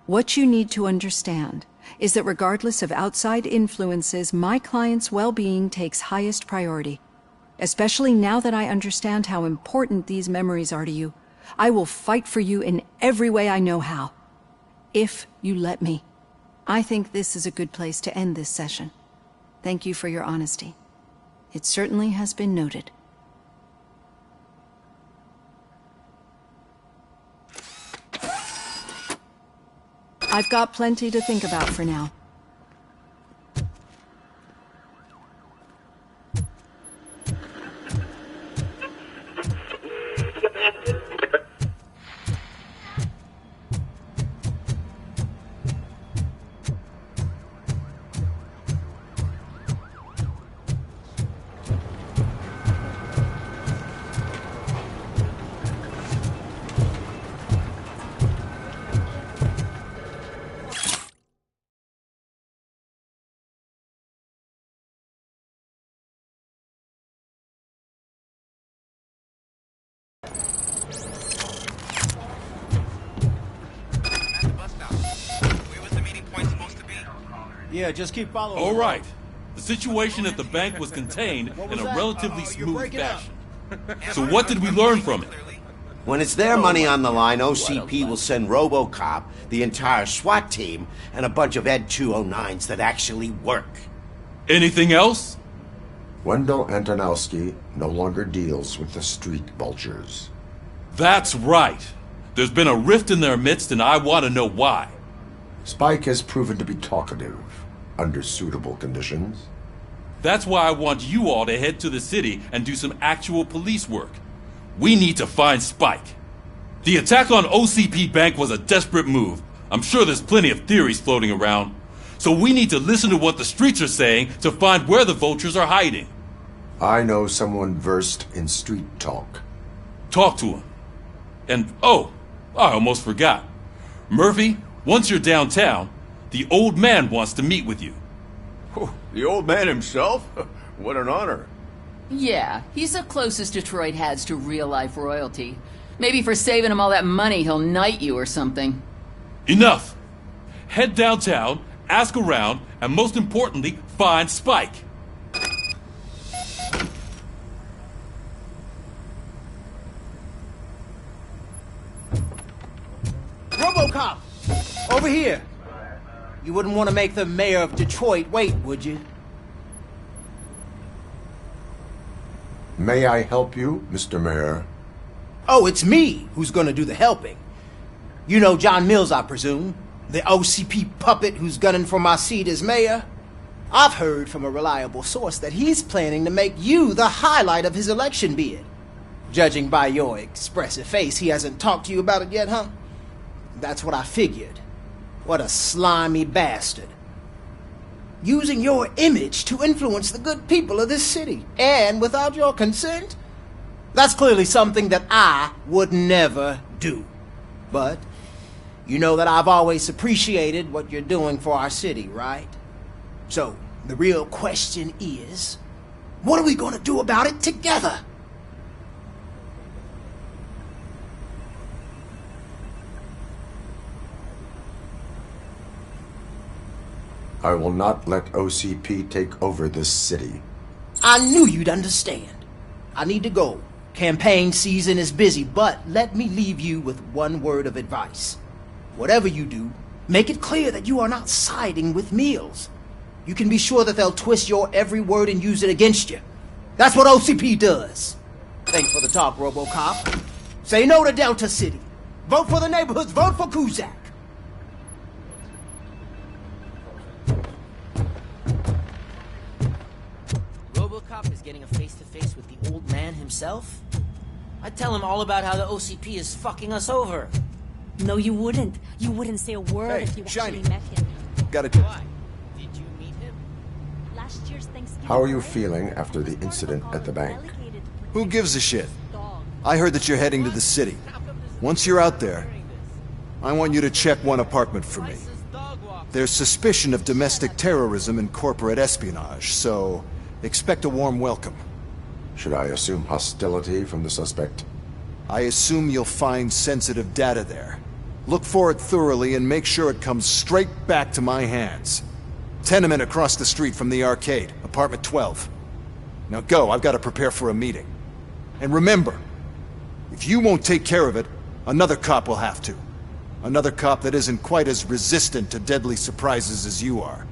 What you need to understand is that regardless of outside influences, my client's well-being takes highest priority. Especially now that I understand how important these memories are to you. I will fight for you in every way I know how. If you let me. I think this is a good place to end this session. Thank you for your honesty. It certainly has been noted. I've got plenty to think about for now. Yeah, just keep following. All right. The situation at the bank was contained in a relatively smooth fashion. So what did we learn from it? When it's their money on the line, OCP will send ROBOCOP, the entire SWAT team, and a bunch of Ed 209s that actually work. Anything else? Wendell Antonowski no longer deals with the street vultures. That's right. There's been a rift in their midst, and I want to know why. Spike has proven to be talkative, under suitable conditions. That's why I want you all to head to the city and do some actual police work. We need to find Spike. The attack on OCP Bank was a desperate move. I'm sure there's plenty of theories floating around. So we need to listen to what the streets are saying to find where the vultures are hiding. I know someone versed in street talk. Talk to him. And, oh, I almost forgot. Murphy, once you're downtown, the old man wants to meet with you. Oh, the old man himself? What an honor. Yeah, he's the closest Detroit has to real-life royalty. Maybe for saving him all that money, he'll knight you or something. Enough! Head downtown, ask around, and most importantly, find Spike. ROBOCOP! Over here! You wouldn't want to make the mayor of Detroit wait, would you? May I help you, Mr. Mayor? Oh, it's me who's gonna do the helping. You know John Mills, I presume? The OCP puppet who's gunning for my seat as mayor? I've heard from a reliable source that he's planning to make you the highlight of his election bid. Judging by your expressive face, he hasn't talked to you about it yet, huh? That's what I figured. What a slimy bastard. Using your image to influence the good people of this city, and without your consent? That's clearly something that I would never do. But you know that I've always appreciated what you're doing for our city, right? So, the real question is, what are we gonna do about it together? I will not let OCP take over this city. I knew you'd understand. I need to go. Campaign season is busy, but let me leave you with one word of advice. Whatever you do, make it clear that you are not siding with Mills. You can be sure that they'll twist your every word and use it against you. That's what OCP does. Thanks for the talk, ROBOCOP. Say no to Delta City. Vote for the neighborhoods. Vote for Kuzak. ROBOCOP ROBOCOP is getting a face-to-face with the old man himself, I'd tell him all about how the OCP is fucking us over. No, you wouldn't. You wouldn't say a word if you Shiny. actually met him. Gotta... Why? Did you meet him? Last year's Thanksgiving. How are you feeling after the incident at the bank? Who gives a shit? I heard that you're heading to the city. Once you're out there, I want you to check one apartment for me. There's suspicion of domestic terrorism and corporate espionage, so expect a warm welcome. Should I assume hostility from the suspect? I assume you'll find sensitive data there. Look for it thoroughly and make sure it comes straight back to my hands. Tenement across the street from the arcade, apartment 12. Now go, I've got to prepare for a meeting. And remember, if you won't take care of it, another cop will have to. Another cop that isn't quite as resistant to deadly surprises as you are.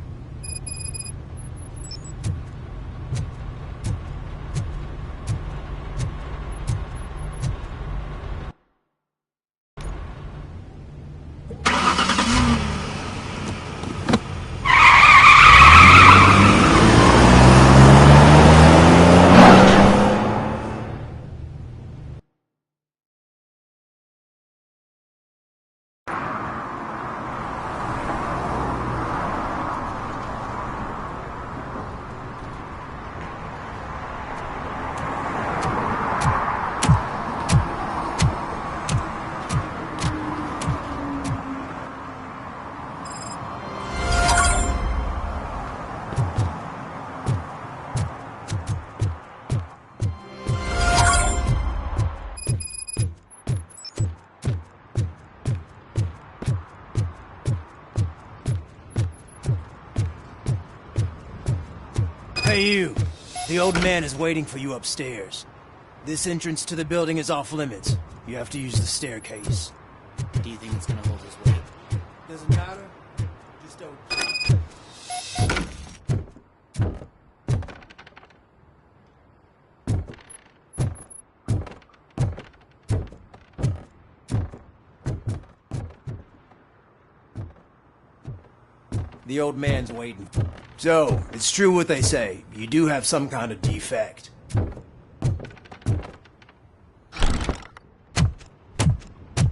Hey you! The old man is waiting for you upstairs. This entrance to the building is off limits. You have to use the staircase. Do you think it's gonna hold his weight? Doesn't matter. Just don't... The old man's waiting. So, it's true what they say. You do have some kind of defect.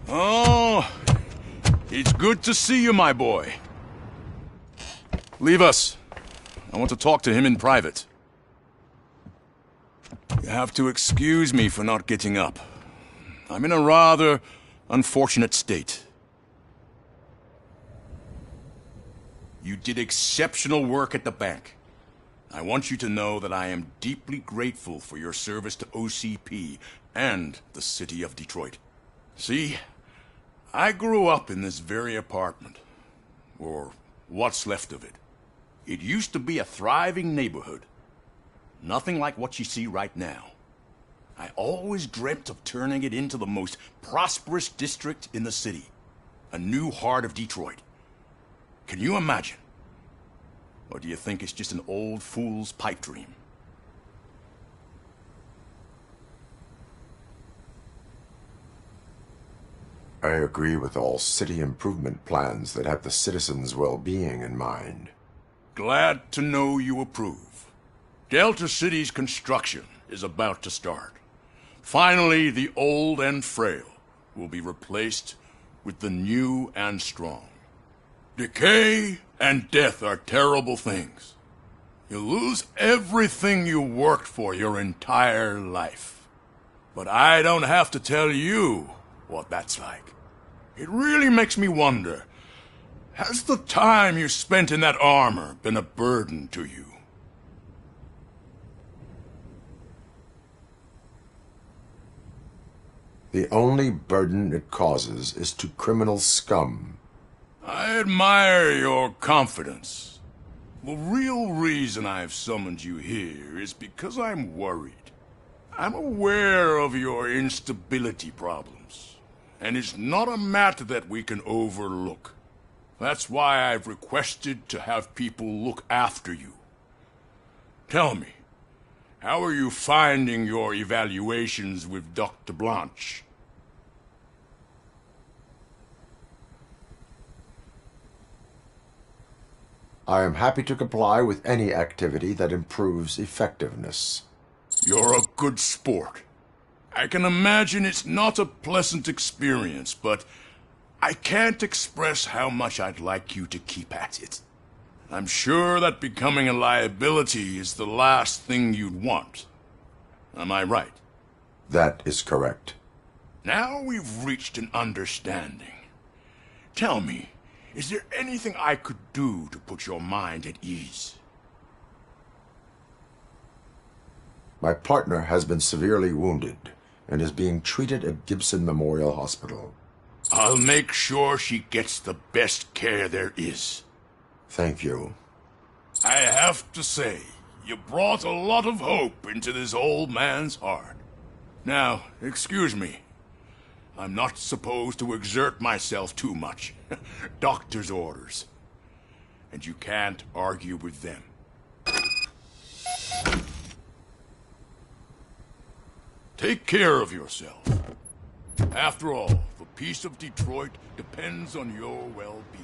Oh, it's good to see you, my boy. Leave us. I want to talk to him in private. You have to excuse me for not getting up. I'm in a rather unfortunate state. You did exceptional work at the bank. I want you to know that I am deeply grateful for your service to OCP and the city of Detroit. See, I grew up in this very apartment, or what's left of it. It used to be a thriving neighborhood. Nothing like what you see right now. I always dreamt of turning it into the most prosperous district in the city. A new heart of Detroit. Can you imagine? Or do you think it's just an old fool's pipe dream? I agree with all city improvement plans that have the citizens' well-being in mind. Glad to know you approve. Delta City's construction is about to start. Finally, the old and frail will be replaced with the new and strong. Decay and death are terrible things. You lose everything you worked for your entire life. But I don't have to tell you what that's like. It really makes me wonder, has the time you spent in that armor been a burden to you? The only burden it causes is to criminal scum. I admire your confidence. The real reason I've summoned you here is because I'm worried. I'm aware of your instability problems, and it's not a matter that we can overlook. That's why I've requested to have people look after you. Tell me, how are you finding your evaluations with Dr. Blanche? I am happy to comply with any activity that improves effectiveness. You're a good sport. I can imagine it's not a pleasant experience, but I can't express how much I'd like you to keep at it. I'm sure that becoming a liability is the last thing you'd want. Am I right? That is correct. Now we've reached an understanding. Tell me, is there anything I could do to put your mind at ease? My partner has been severely wounded and is being treated at Gibson Memorial Hospital. I'll make sure she gets the best care there is. Thank you. I have to say, you brought a lot of hope into this old man's heart. Now, excuse me. I'm not supposed to exert myself too much. Doctor's orders. And you can't argue with them. Take care of yourself. After all, the peace of Detroit depends on your well-being.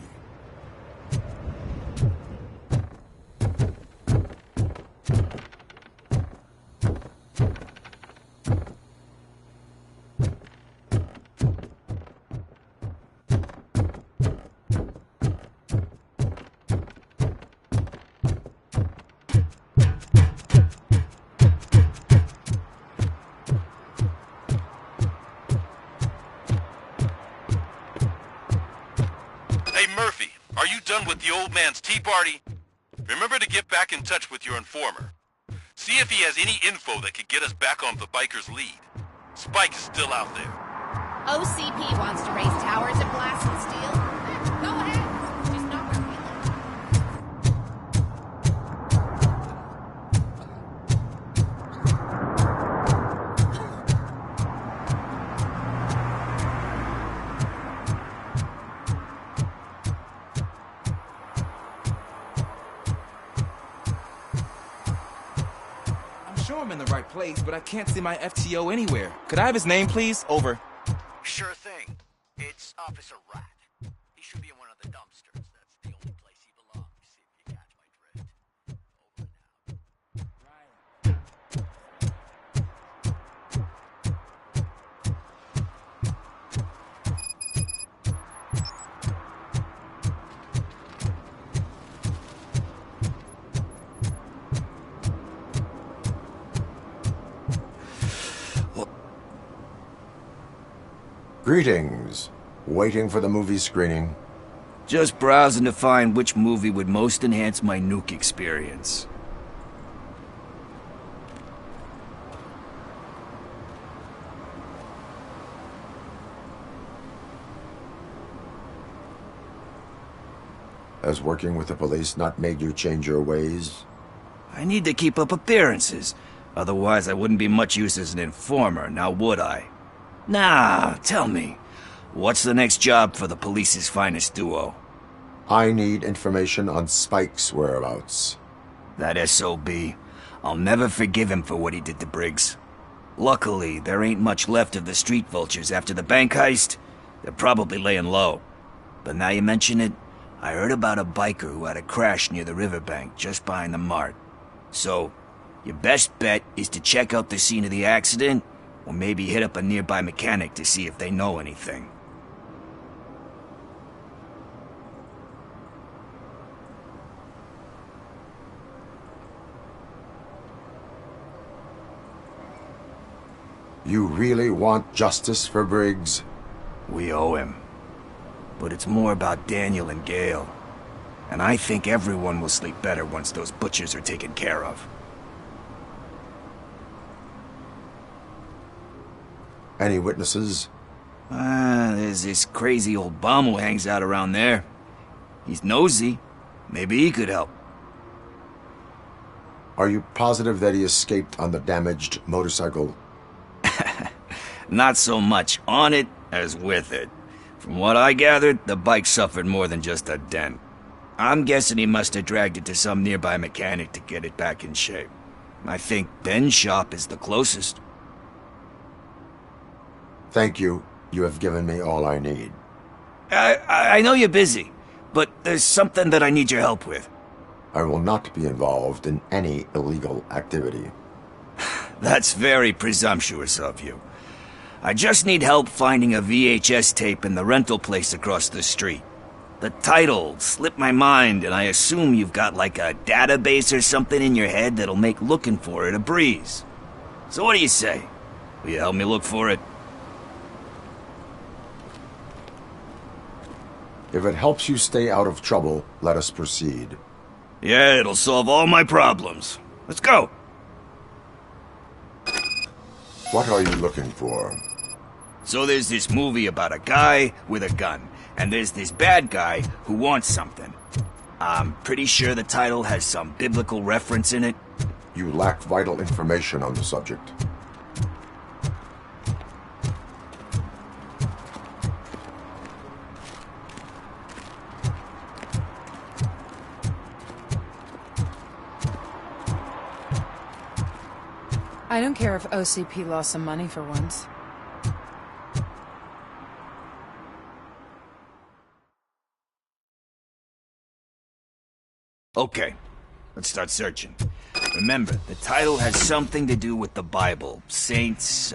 With the old man's tea party, remember to get back in touch with your informer. See if he has any info that could get us back on the biker's lead. Spike is still out there. OCP wants to raise towers of glass and steel? Go ahead. Just not where we live. I'm in the right place, but I can't see my FTO anywhere. Could I have his name, please? Over. Sure thing. It's Officer Rat. He should be in one of the dumpsters. That's the only place he belongs, if you catch my drift. Over and out. Greetings. Waiting for the movie screening? Just browsing to find which movie would most enhance my nuke experience. Has working with the police not made you change your ways? I need to keep up appearances. Otherwise, I wouldn't be much use as an informer, now would I? Nah, tell me, what's the next job for the police's finest duo? I need information on Spike's whereabouts. That SOB. I'll never forgive him for what he did to Briggs. Luckily, there ain't much left of the street vultures after the bank heist. They're probably laying low. But now you mention it, I heard about a biker who had a crash near the riverbank just behind the mart. So, your best bet is to check out the scene of the accident, or maybe hit up a nearby mechanic to see if they know anything. You really want justice for Briggs? We owe him. But it's more about Daniel and Gale. And I think everyone will sleep better once those butchers are taken care of. Any witnesses? There's this crazy old bum who hangs out around there. He's nosy. Maybe he could help. Are you positive that he escaped on the damaged motorcycle? Not so much on it as with it. From what I gathered, the bike suffered more than just a dent. I'm guessing he must have dragged it to some nearby mechanic to get it back in shape. I think Ben's shop is the closest. Thank you. You have given me all I need. I know you're busy, but there's something that I need your help with. I will not be involved in any illegal activity. That's very presumptuous of you. I just need help finding a VHS tape in the rental place across the street. The title slipped my mind, and I assume you've got like a database or something in your head that'll make looking for it a breeze. So what do you say? Will you help me look for it? If it helps you stay out of trouble, let us proceed. Yeah, it'll solve all my problems. Let's go! What are you looking for? So there's this movie about a guy with a gun, and there's this bad guy who wants something. I'm pretty sure the title has some biblical reference in it. You lack vital information on the subject. I don't care if OCP lost some money for once. Okay, let's start searching. Remember, the title has something to do with the Bible, saints,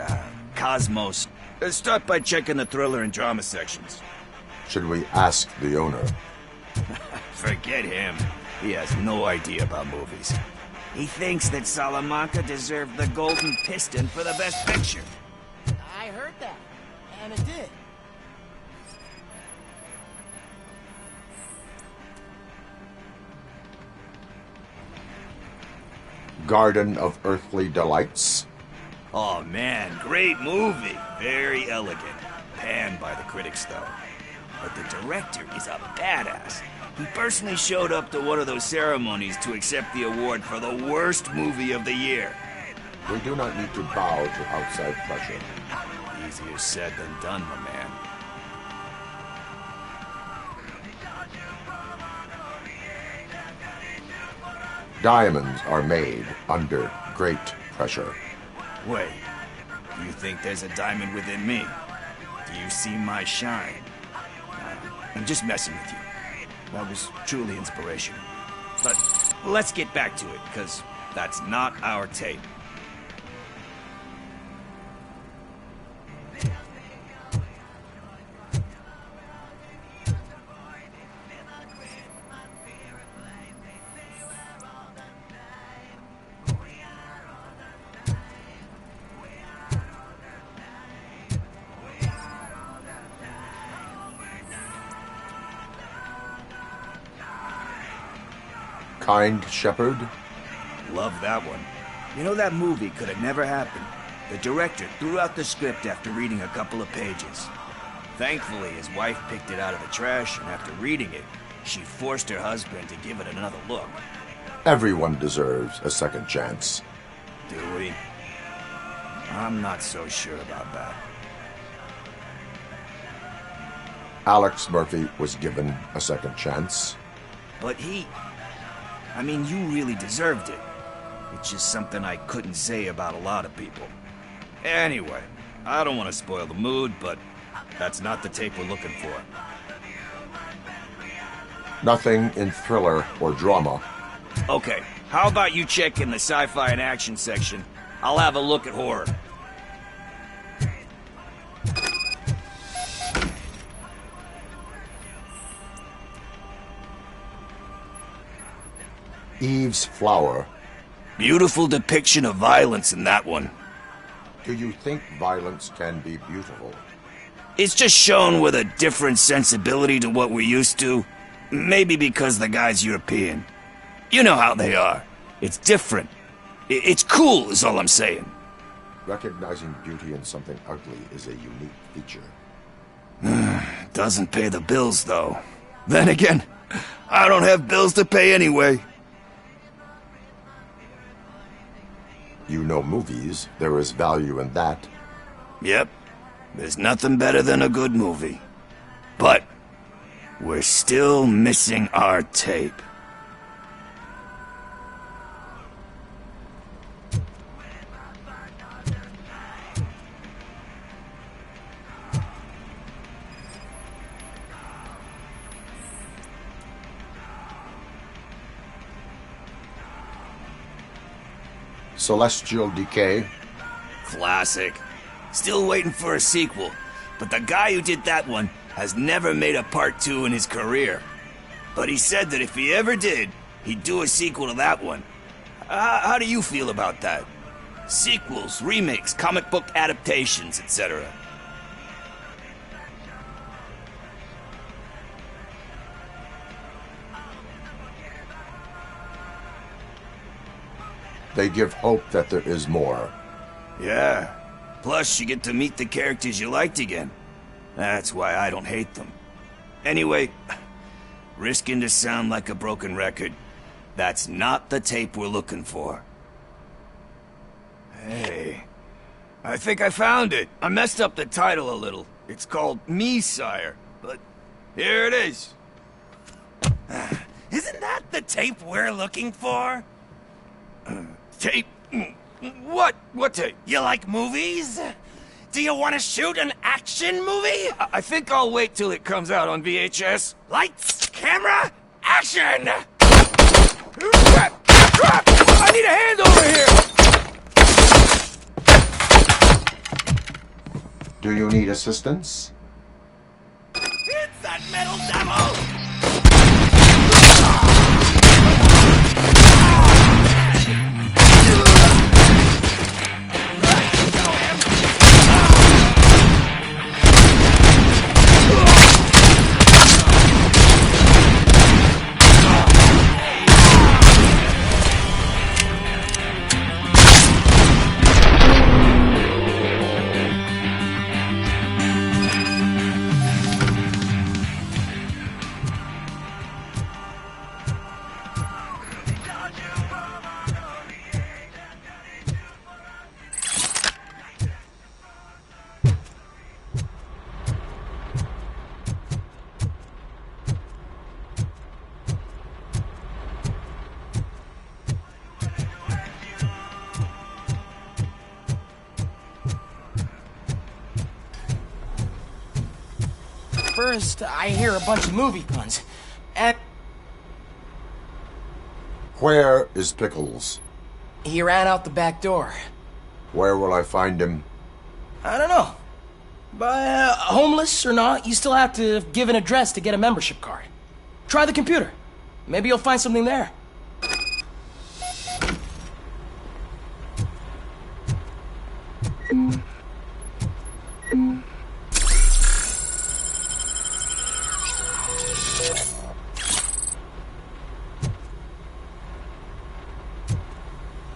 cosmos. Let's start by checking the thriller and drama sections. Should we ask the owner? Forget him. He has no idea about movies. He thinks that Salamanca deserved the Golden Piston for the Best Picture. I heard that, and it did. Garden of Earthly Delights? Oh man, great movie. Very elegant. Panned by the critics though. But the director is a badass. He personally showed up to one of those ceremonies to accept the award for the worst movie of the year. We do not need to bow to outside pressure. Easier said than done, my man. Diamonds are made under great pressure. Wait, you think there's a diamond within me? Do you see my shine? I'm just messing with you. That was truly inspirational. But let's get back to it, because that's not our tape. Kind Shepherd? Love that one. You know, that movie could have never happened. The director threw out the script after reading a couple of pages. Thankfully, his wife picked it out of the trash, and after reading it, she forced her husband to give it another look. Everyone deserves a second chance. Do we? I'm not so sure about that. Alex Murphy was given a second chance. But I mean, you really deserved it. Which is something I couldn't say about a lot of people. Anyway, I don't want to spoil the mood, but that's not the tape we're looking for. Nothing in thriller or drama. Okay, how about you check in the sci-fi and action section? I'll have a look at horror. Eve's Flower. Beautiful depiction of violence in that one. Do you think violence can be beautiful? It's just shown with a different sensibility to what we're used to. Maybe because the guy's European. You know how they are. It's different. It's cool, is all I'm saying. Recognizing beauty in something ugly is a unique feature. Doesn't pay the bills, though. Then again, I don't have bills to pay anyway. You know movies. There is value in that. Yep. There's nothing better than a good movie. But we're still missing our tape. Celestial Decay? Classic. Still waiting for a sequel, but the guy who did that one has never made a part 2 in his career. But he said that if he ever did, he'd do a sequel to that one. How do you feel about that? Sequels, remakes, comic book adaptations, etc. They give hope that there is more. Yeah. Plus, you get to meet the characters you liked again. That's why I don't hate them. Anyway, risking to sound like a broken record, that's not the tape we're looking for. Hey, I think I found it. I messed up the title a little. It's called Me, Sire, but here it is. Isn't that the tape we're looking for? Tape? What? What tape? You like movies? Do you want to shoot an action movie? I think I'll wait till it comes out on VHS. Lights, camera, action! Crap! Crap! I need a hand over here! Do you need assistance? It's that metal devil! First, I hear a bunch of movie puns. And Where is Pickles? he ran out the back door. Where will I find him? I don't know. But homeless or not, you still have to give an address to get a membership card. Try the computer. Maybe you'll find something there.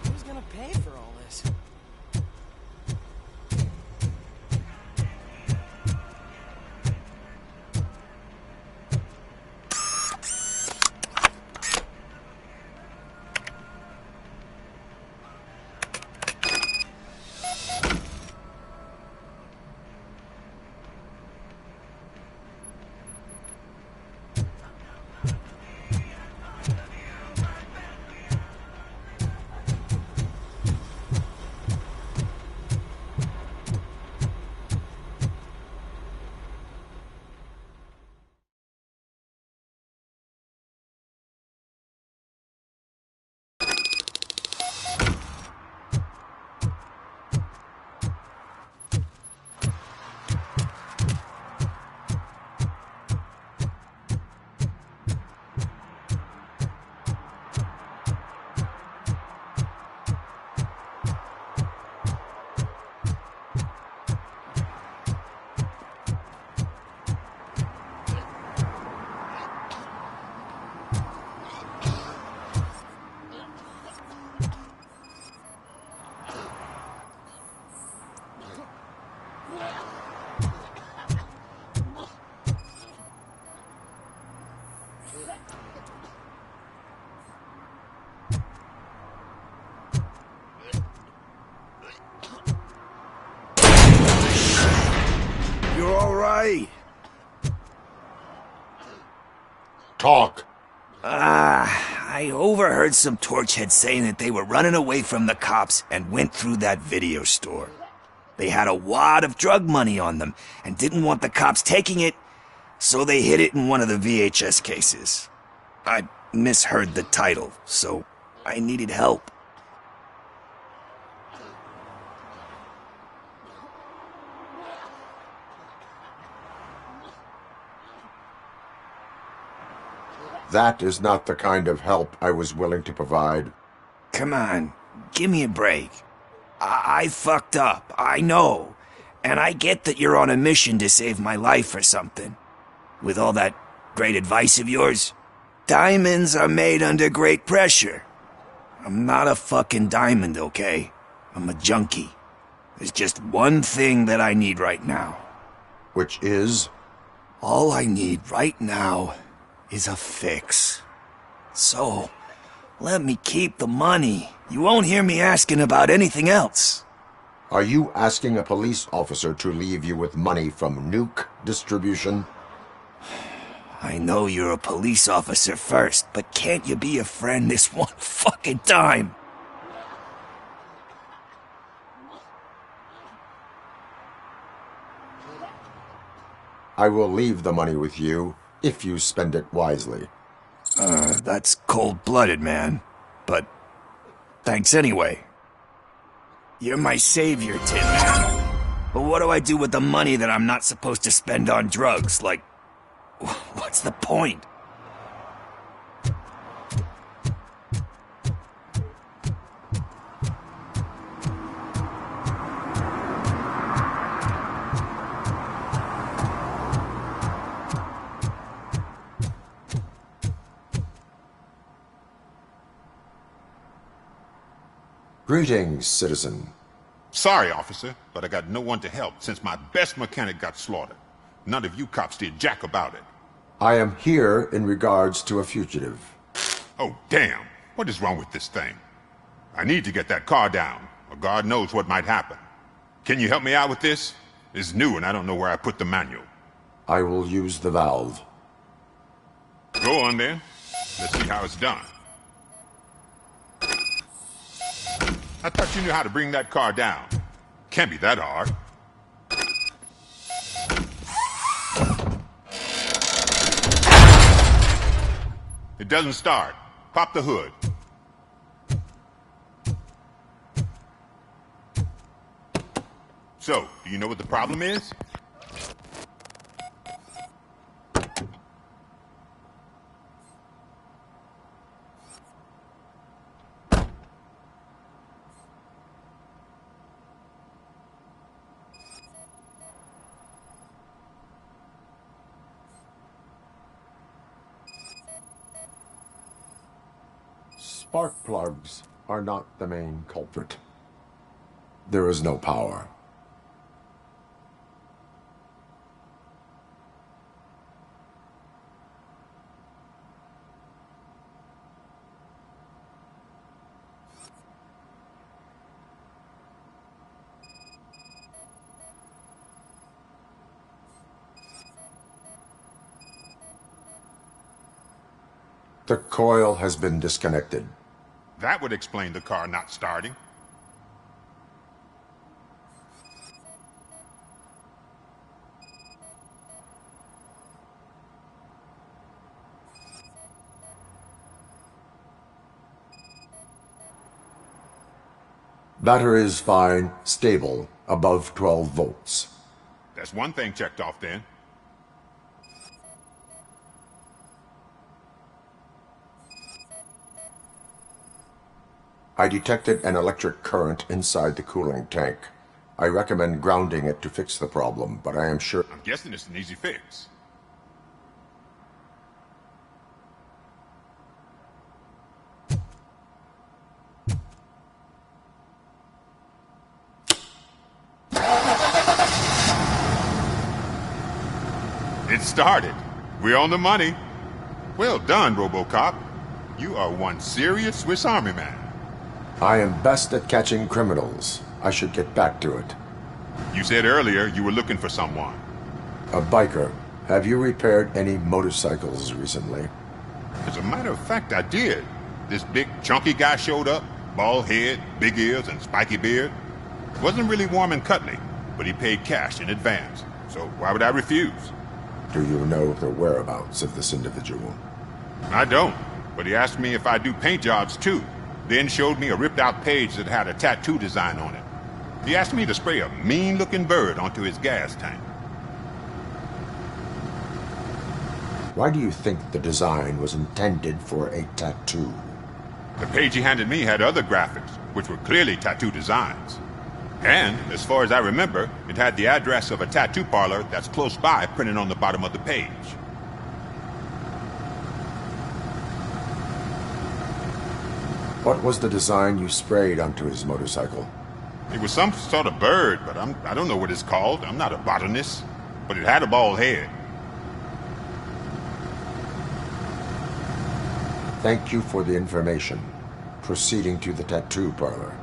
Who's gonna pay for all this? You're all right. Talk. I overheard some torchheads saying that they were running away from the cops and went through that video store. They had a wad of drug money on them and didn't want the cops taking it, so they hid it in one of the VHS cases. I misheard the title, so I needed help. That is not the kind of help I was willing to provide. Come on, give me a break. I fucked up, I know. And I get that you're on a mission to save my life or something. With all that great advice of yours, diamonds are made under great pressure. I'm not a fucking diamond, okay? I'm a junkie. There's just one thing that I need right now. Which is? All I need right now is a fix. So, let me keep the money. You won't hear me asking about anything else. Are you asking a police officer to leave you with money from nuke distribution? I know you're a police officer first, but can't you be a friend this one fucking time? I will leave the money with you if you spend it wisely. That's cold-blooded, man. But thanks anyway. You're my savior, Tin Man. But what do I do with the money that I'm not supposed to spend on drugs? Like, what's the point? Greetings, citizen. Sorry, officer, but I got no one to help since my best mechanic got slaughtered. None of you cops did jack about it. I am here in regards to a fugitive. Oh, damn. What is wrong with this thing? I need to get that car down, or God knows what might happen. Can you help me out with this? It's new and I don't know where I put the manual. I will use the valve. Go on then. Let's see how it's done. I thought you knew how to bring that car down. Can't be that hard. It doesn't start. Pop the hood. So, do you know what the problem is? Spark plugs are not the main culprit. There is no power. The coil has been disconnected. That would explain the car not starting. Battery is fine, stable, above 12 volts. That's one thing checked off then. I detected an electric current inside the cooling tank. I recommend grounding it to fix the problem, but I am sure... I'm guessing it's an easy fix. It started. We're on the money. Well done, ROBOCOP. You are one serious Swiss Army man. I am best at catching criminals. I should get back to it. You said earlier you were looking for someone. A biker. Have you repaired any motorcycles recently? As a matter of fact, I did. This big, chunky guy showed up. Bald head, big ears, and spiky beard. Wasn't really warm and cuddly, but he paid cash in advance. So why would I refuse? Do you know the whereabouts of this individual? I don't, but he asked me if I do paint jobs too. Then showed me a ripped-out page that had a tattoo design on it. He asked me to spray a mean-looking bird onto his gas tank. Why do you think the design was intended for a tattoo? The page he handed me had other graphics, which were clearly tattoo designs. And, as far as I remember, it had the address of a tattoo parlor that's close by printed on the bottom of the page. What was the design you sprayed onto his motorcycle? It was some sort of bird, but I don't know what it's called. I'm not a botanist. But it had a bald head. Thank you for the information. Proceeding to the tattoo parlor.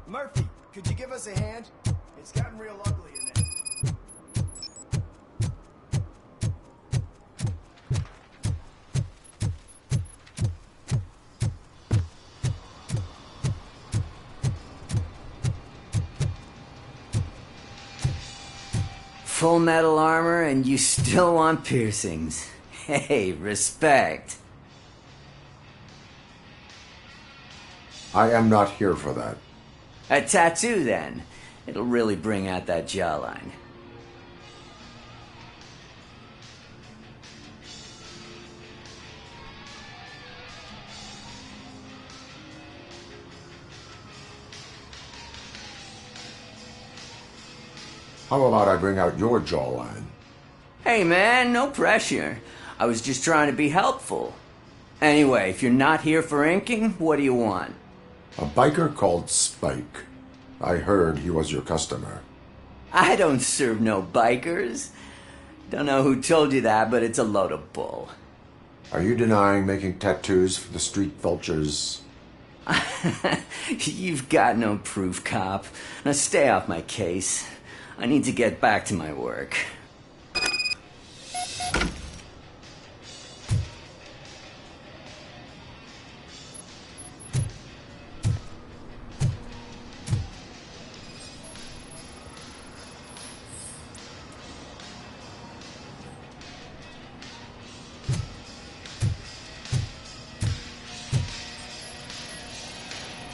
Murphy, could you give us a hand? It's gotten real ugly in there. Full metal armor and you still want piercings. Hey, respect. I am not here for that. A tattoo, then. It'll really bring out that jawline. How about I bring out your jawline? Hey, man, no pressure. I was just trying to be helpful. Anyway, if you're not here for inking, what do you want? A biker called Spike. I heard he was your customer. I don't serve no bikers. Don't know who told you that, but it's a load of bull. Are you denying making tattoos for the street vultures? You've got no proof, cop. Now stay off my case. I need to get back to my work.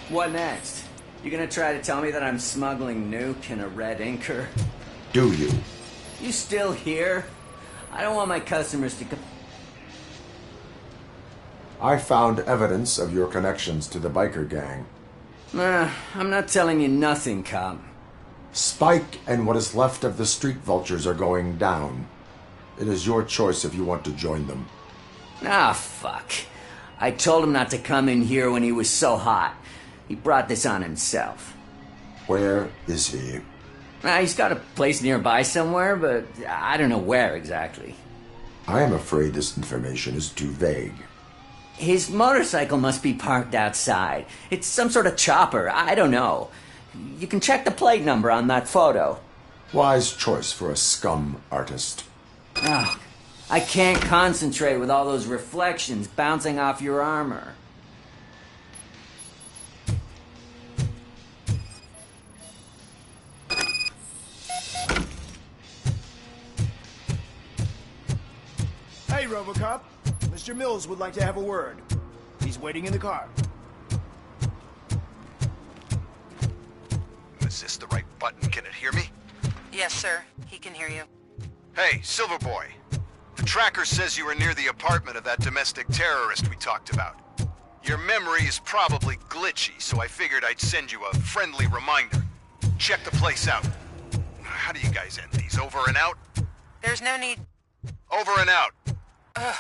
What next? You gonna try to tell me that I'm smuggling nuke in a red inker? Do you? You still here? I don't want my customers to I found evidence of your connections to the biker gang. I'm not telling you nothing, cop. Spike and what is left of the street vultures are going down. It is your choice if you want to join them. Ah, fuck. I told him not to come in here when he was so hot. He brought this on himself. Where is he? He's got a place nearby somewhere, but I don't know where exactly. I am afraid this information is too vague. His motorcycle must be parked outside. It's some sort of chopper. I don't know. You can check the plate number on that photo. Wise choice for a scum artist. Oh, I can't concentrate with all those reflections bouncing off your armor. Hey, ROBOCOP. Mr. Mills would like to have a word. He's waiting in the car. Is this the right button? Can it hear me? Yes, sir. He can hear you. Hey, Silverboy. The tracker says you were near the apartment of that domestic terrorist we talked about. Your memory is probably glitchy, so I figured I'd send you a friendly reminder. Check the place out. How do you guys end these? Over and out? There's no need. Over and out. Ugh.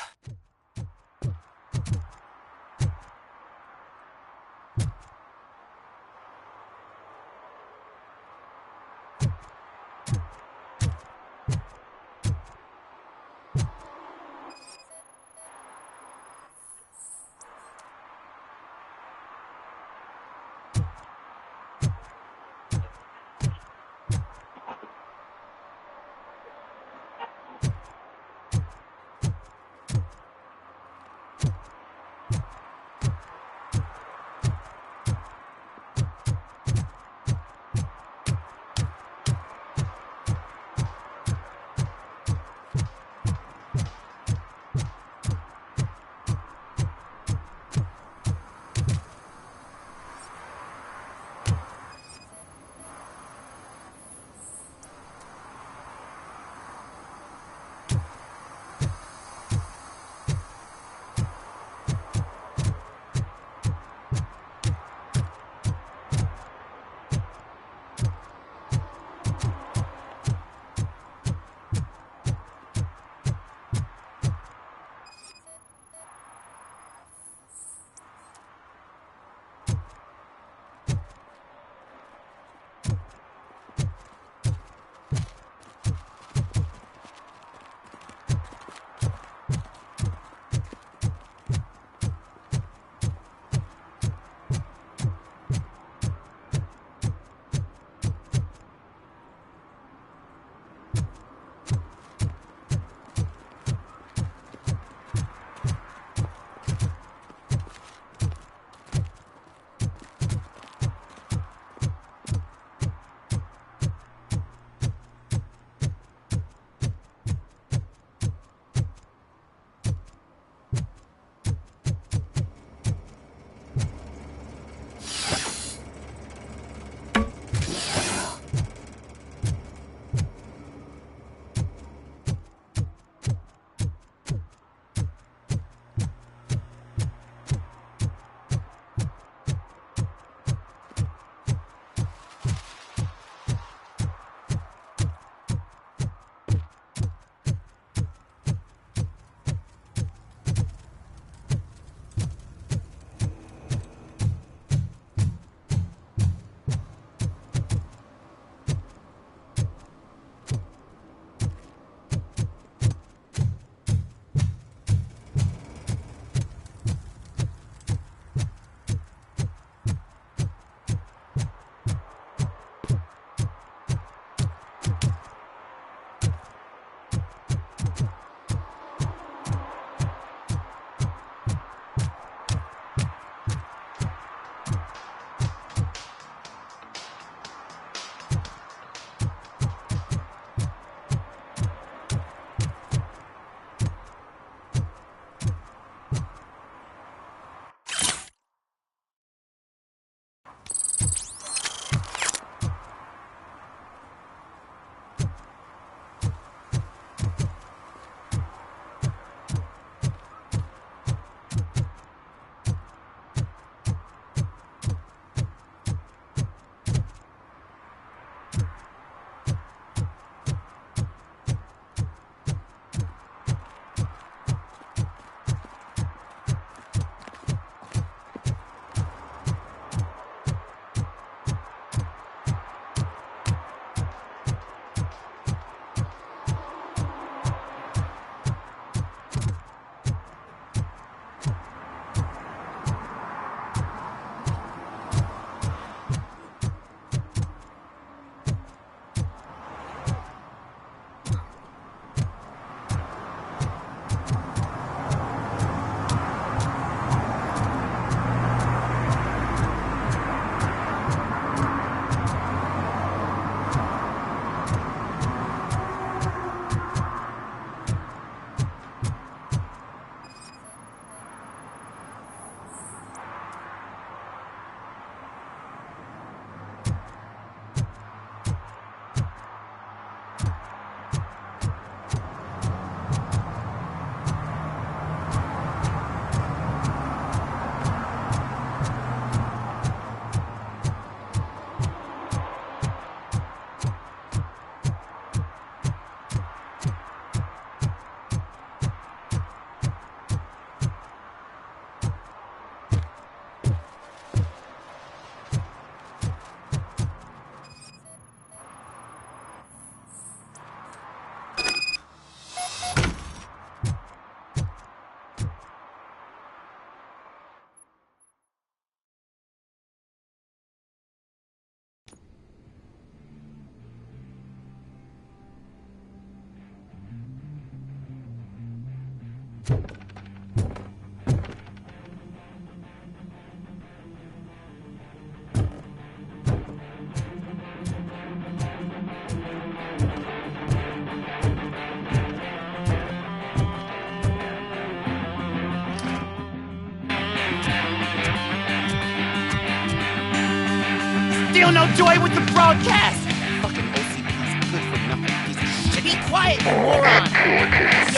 Still no joy with the broadcast! Fucking OCP's good for nothing piece of shit. Be quiet, you moron! Yes,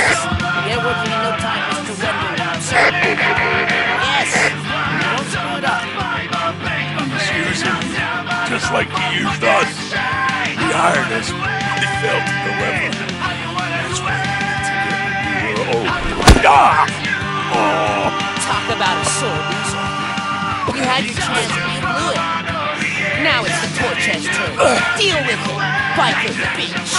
they're working in no time, Mr. Wendell, sir. Yes! Don't screw it up. Use him, just like he used us. He hired us. He failed to deliver. That's why we were old. Talk about a sore loser. You had your chance and you blew it. Now it's the Torch's turn. Deal with it, biker bitch.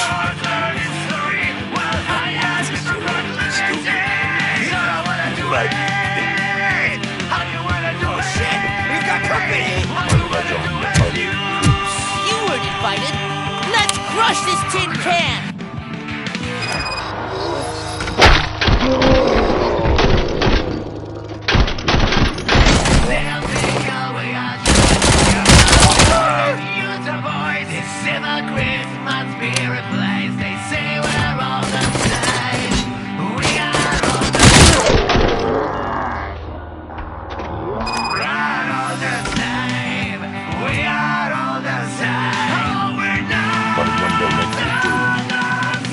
Oh shit, we've got company! You weren't invited. Let's crush this tin can!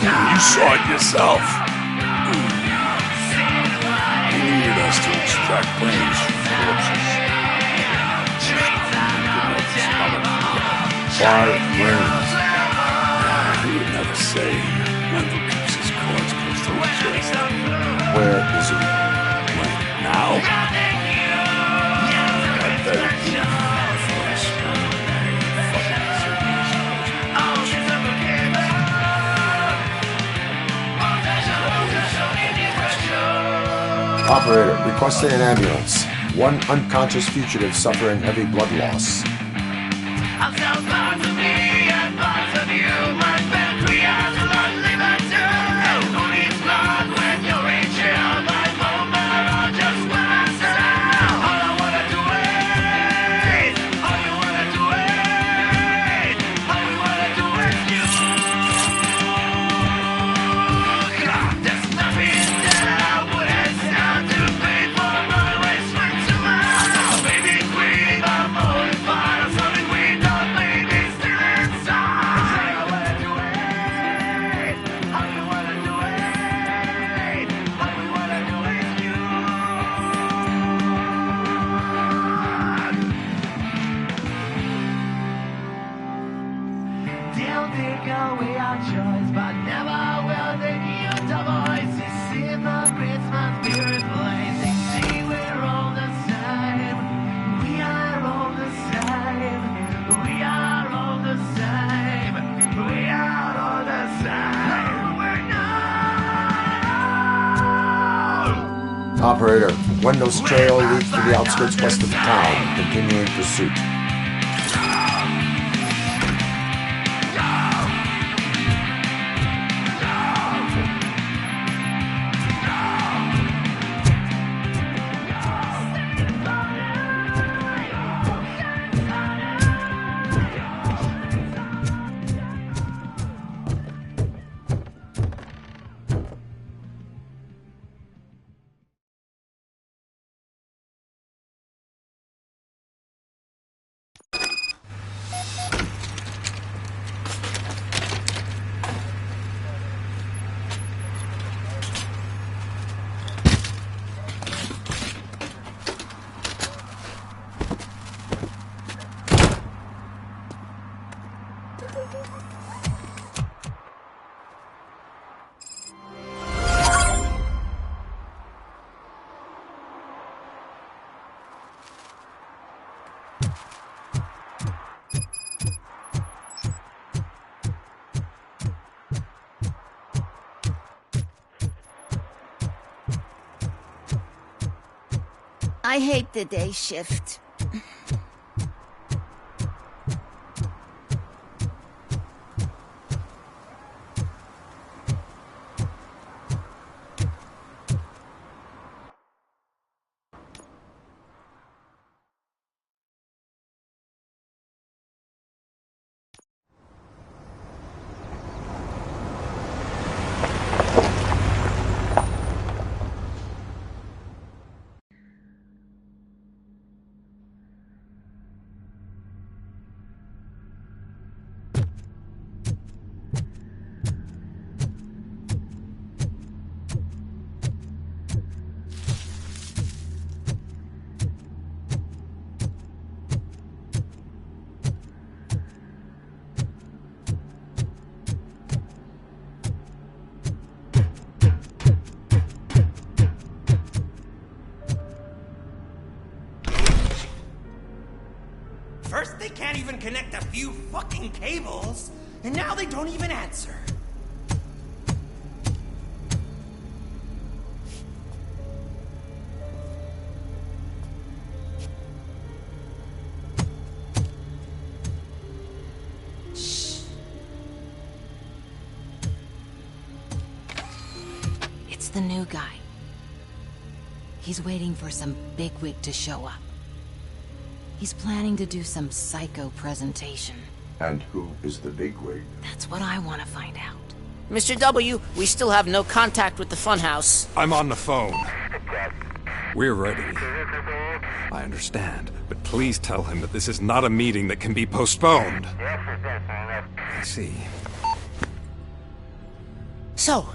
You saw it yourself. He needed us to extract brains from corpses. 5 brains. He would never say. Wendell keeps his cards close to his chest. Where is he? Right now? I bet it for us. Operator, requesting an ambulance. One unconscious fugitive suffering heavy blood loss. Operator, Wendell's trail leads to the outskirts west of the town, continuing pursuit. I hate the day shift. they can't even connect a few fucking cables. And now they don't even answer. It's the new guy. He's waiting for some bigwig to show up. He's planning to do some psycho presentation. And who is the bigwig? That's what I want to find out. Mr. W, we still have no contact with the funhouse. I'm on the phone. We're ready. I understand, but please tell him that this is not a meeting that can be postponed. I see. So,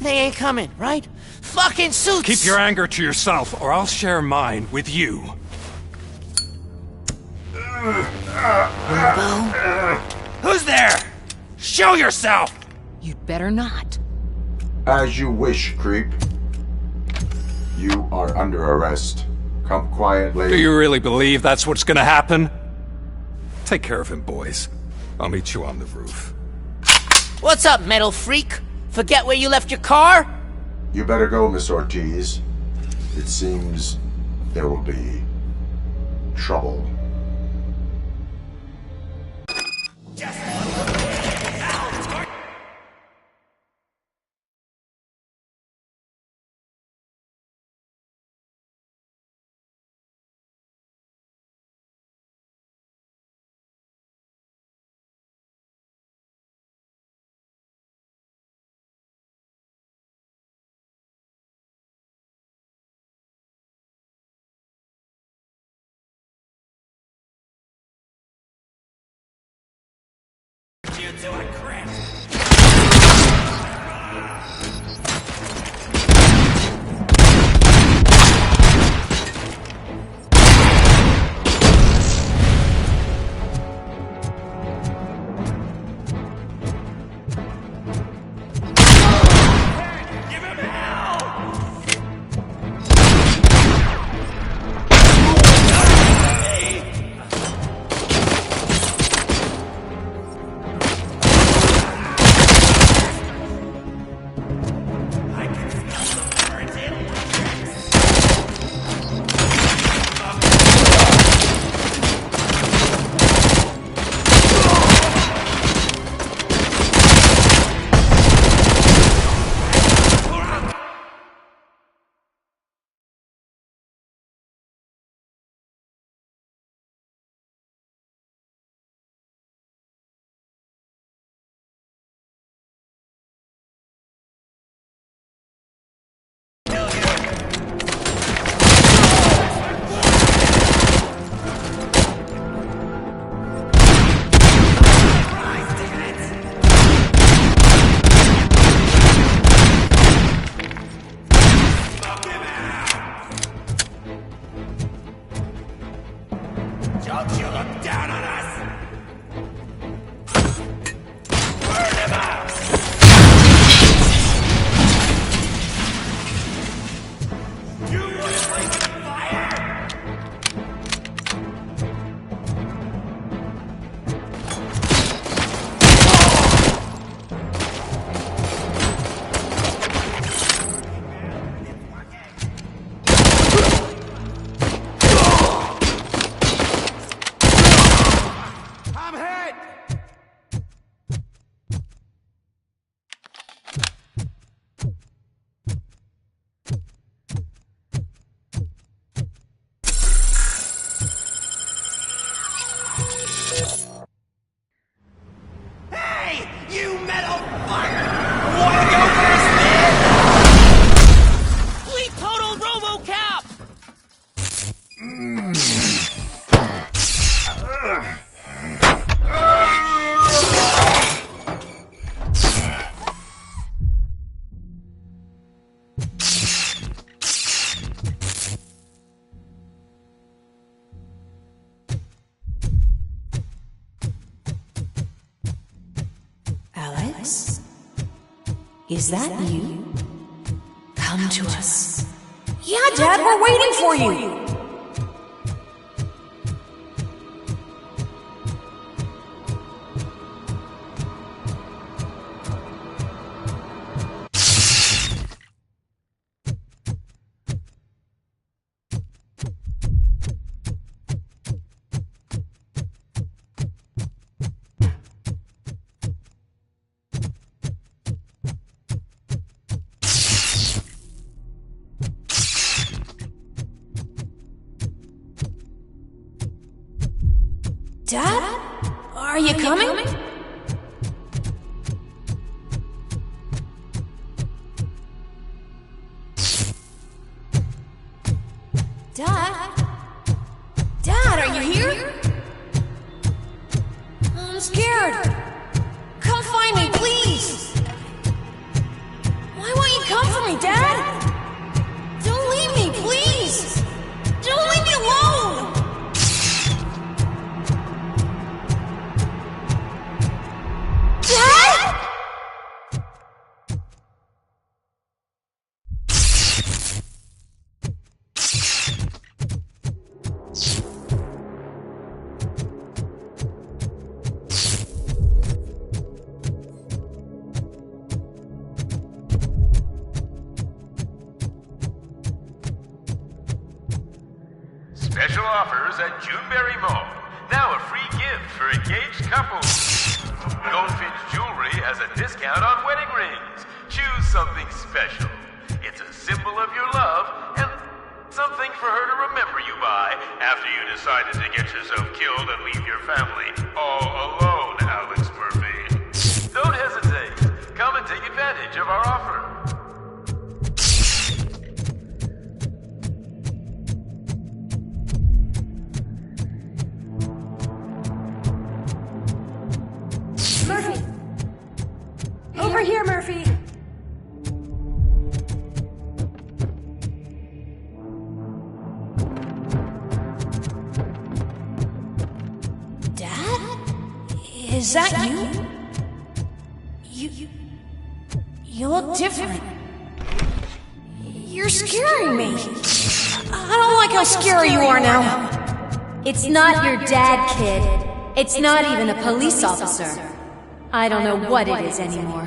they ain't coming, right? Fucking suits! Keep your anger to yourself, or I'll share mine with you. Robo? Who's there? Show yourself! You'd better not. As you wish, creep. You are under arrest. Come quietly. Do you really believe that's what's gonna happen? Take care of him, boys. I'll meet you on the roof. What's up, metal freak? Forget where you left your car? You better go, Miss Ortiz. It seems there will be trouble. You do it, Chris! Don't you look down on us! Burn him out! You want to break the fire? I'm hit! Hey, you metal fucker! Wanna go for a spin? We total RoboCop! Alex? Is that you? Come to us. Yeah, Dad, we're waiting for you! Dad? Are you coming? Dad? Dad, are you here? I'm scared. Come find me, please. Why won't you come for me, Dad? Don't leave me, please. Don't leave me alone. Dad? Special offers at Juneberry Mall. Now a free gift for engaged couples. Goldfinch Jewelry has a discount on wedding rings. Choose something special. It's a symbol of your love and something for her to remember you by after you decided to get yourself killed and leave your family all alone, Alex Murphy. Don't hesitate. Come and take advantage of our offer. Murphy! Over here, Murphy! Dad? Is that you? You look different. You're scaring me. I don't like how scary you are now. It's not your dad, kid. It's not even a police officer. I don't know what it is anymore.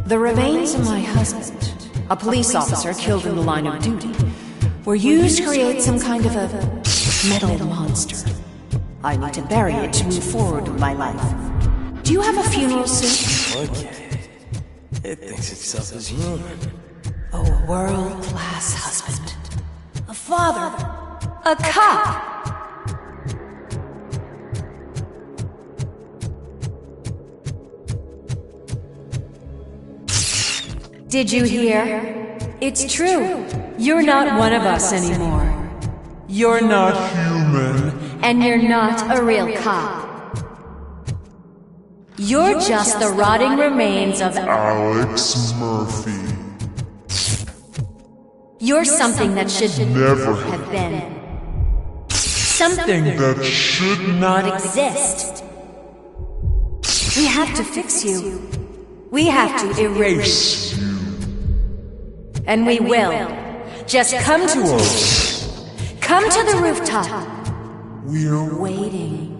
The remains of my husband, a police officer killed in the line of duty, were used to create some kind of a metal monster. I need to bury it to move forward with my life. Do you have a funeral suit? Okay. It thinks itself as human. A world-class husband. A father. A cop. Did you hear? It's true. You're not one of us anymore. You're not human. And you're not a real cop. You're just the rotting remains of Alex Murphy. You're something that should never have been. Something that should not exist. We have to fix you. We have to erase you. And we will. Just come to us. Come to the rooftop. We're waiting.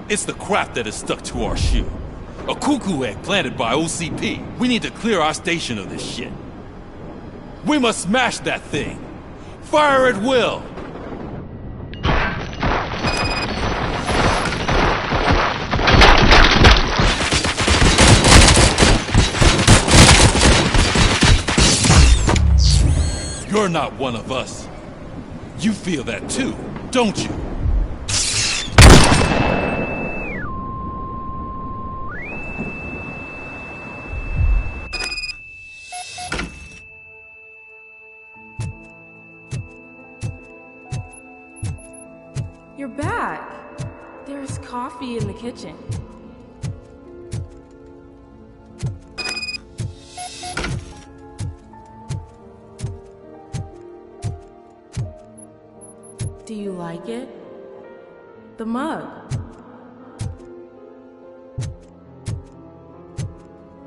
It's the crap that is stuck to our shoe. A cuckoo egg planted by OCP. We need to clear our station of this shit. We must smash that thing. Fire at will. You're not one of us. You feel that too, don't you? You're back. There's coffee in the kitchen. Do you like it? The mug.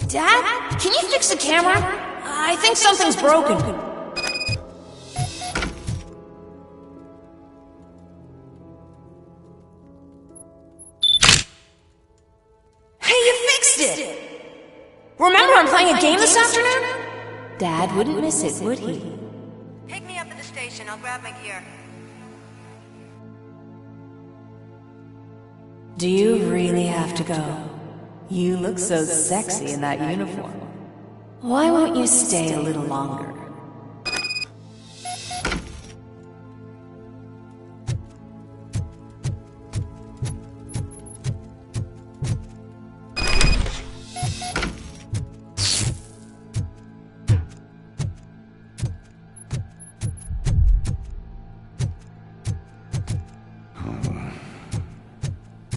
Dad, can you fix the camera? I think something's broken. Hey, you fixed it! Remember I'm playing a game this afternoon? Dad wouldn't miss it, would he? Pick me up at the station. I'll grab my gear. Do you really have to go? You look so sexy in that uniform. Why won't you stay a little longer?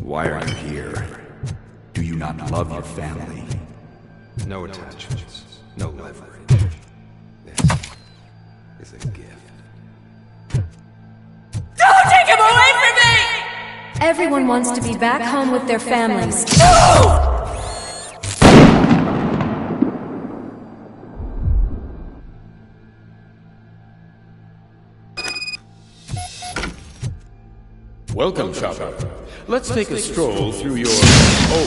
Why are you here? Do you not love your family? No attachments, no leverage. This is a gift. Don't take him away from me! Everyone wants to be back home with their families. Welcome, Chopper. Let's take a stroll through your old home.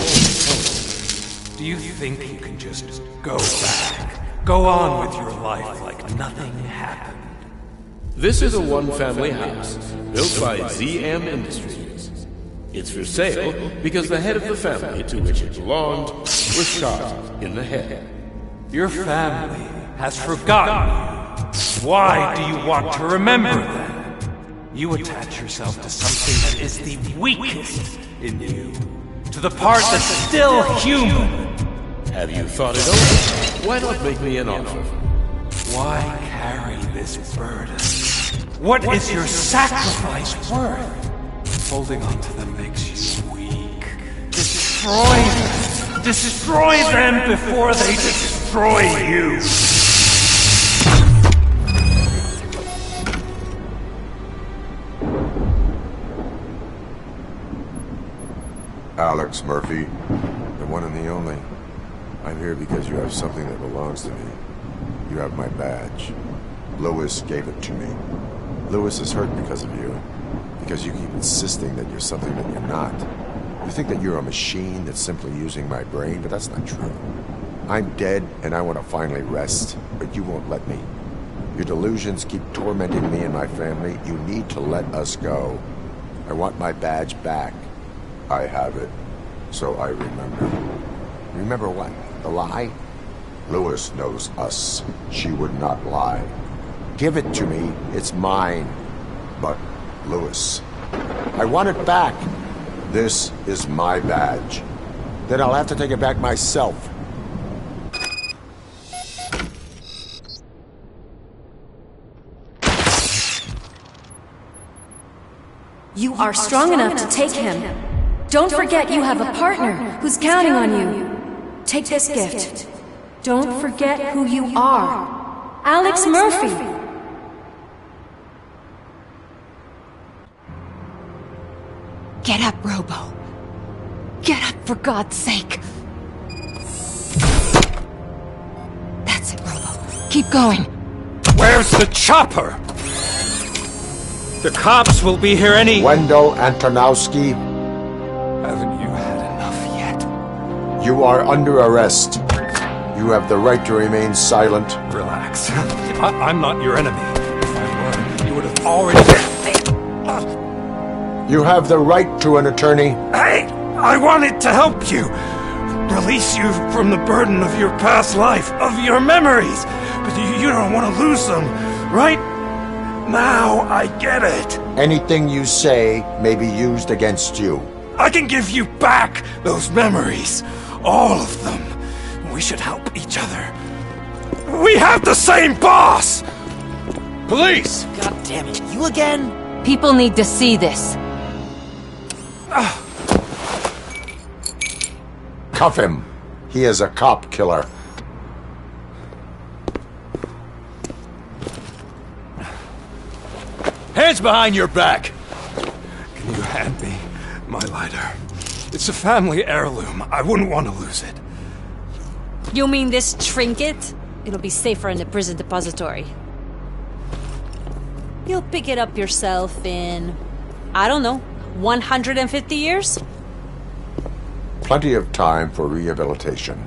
Do you think you can just go back? Go on with your life like nothing happened? This is a one-family house built by ZM Industries. It's for sale because the head of the family to which it belonged was shot in the head. Your family has forgotten you. Why do you want to remember them? You attach yourself to something that is the weakest in you, to the part that's still human. Have you thought it over? Why not make me an offer? Why carry this burden? What is your sacrifice worth? Holding on to them makes you weak. Destroy them! Destroy them before they destroy you! Alex Murphy, the one and the only. I'm here because you have something that belongs to me. You have my badge. Lewis gave it to me. Lewis is hurt because of you. Because you keep insisting that you're something that you're not. You think that you're a machine that's simply using my brain, but that's not true. I'm dead, and I want to finally rest, but you won't let me. Your delusions keep tormenting me and my family. You need to let us go. I want my badge back. I have it, so I remember. Remember what? The lie? Lewis knows us. She would not lie. Give it to me. It's mine. But, Lewis, I want it back. This is my badge. Then I'll have to take it back myself. You are strong enough to take him. Don't forget you have a partner who's counting on you. Take this gift. Don't forget who you are. Alex Murphy. Get up, Robo. Get up, for God's sake. That's it, Robo. Keep going. Where's the chopper? The cops will be here any... Wendell Antonowski. Haven't You are under arrest. You have the right to remain silent. Relax. I'm not your enemy. If I were, you would have already... You have the right to an attorney. Hey! I wanted to help you! Release you from the burden of your past life, of your memories! But you don't want to lose them, right? Now I get it. Anything you say may be used against you. I can give you back those memories. All of them. We should help each other. We have the same boss! Police! God damn it, you again? People need to see this. Cuff him. He is a cop killer. Hands behind your back! Can you hand me my lighter? It's a family heirloom. I wouldn't want to lose it. You mean this trinket? It'll be safer in the prison depository. You'll pick it up yourself in, I don't know, 150 years? Plenty of time for rehabilitation.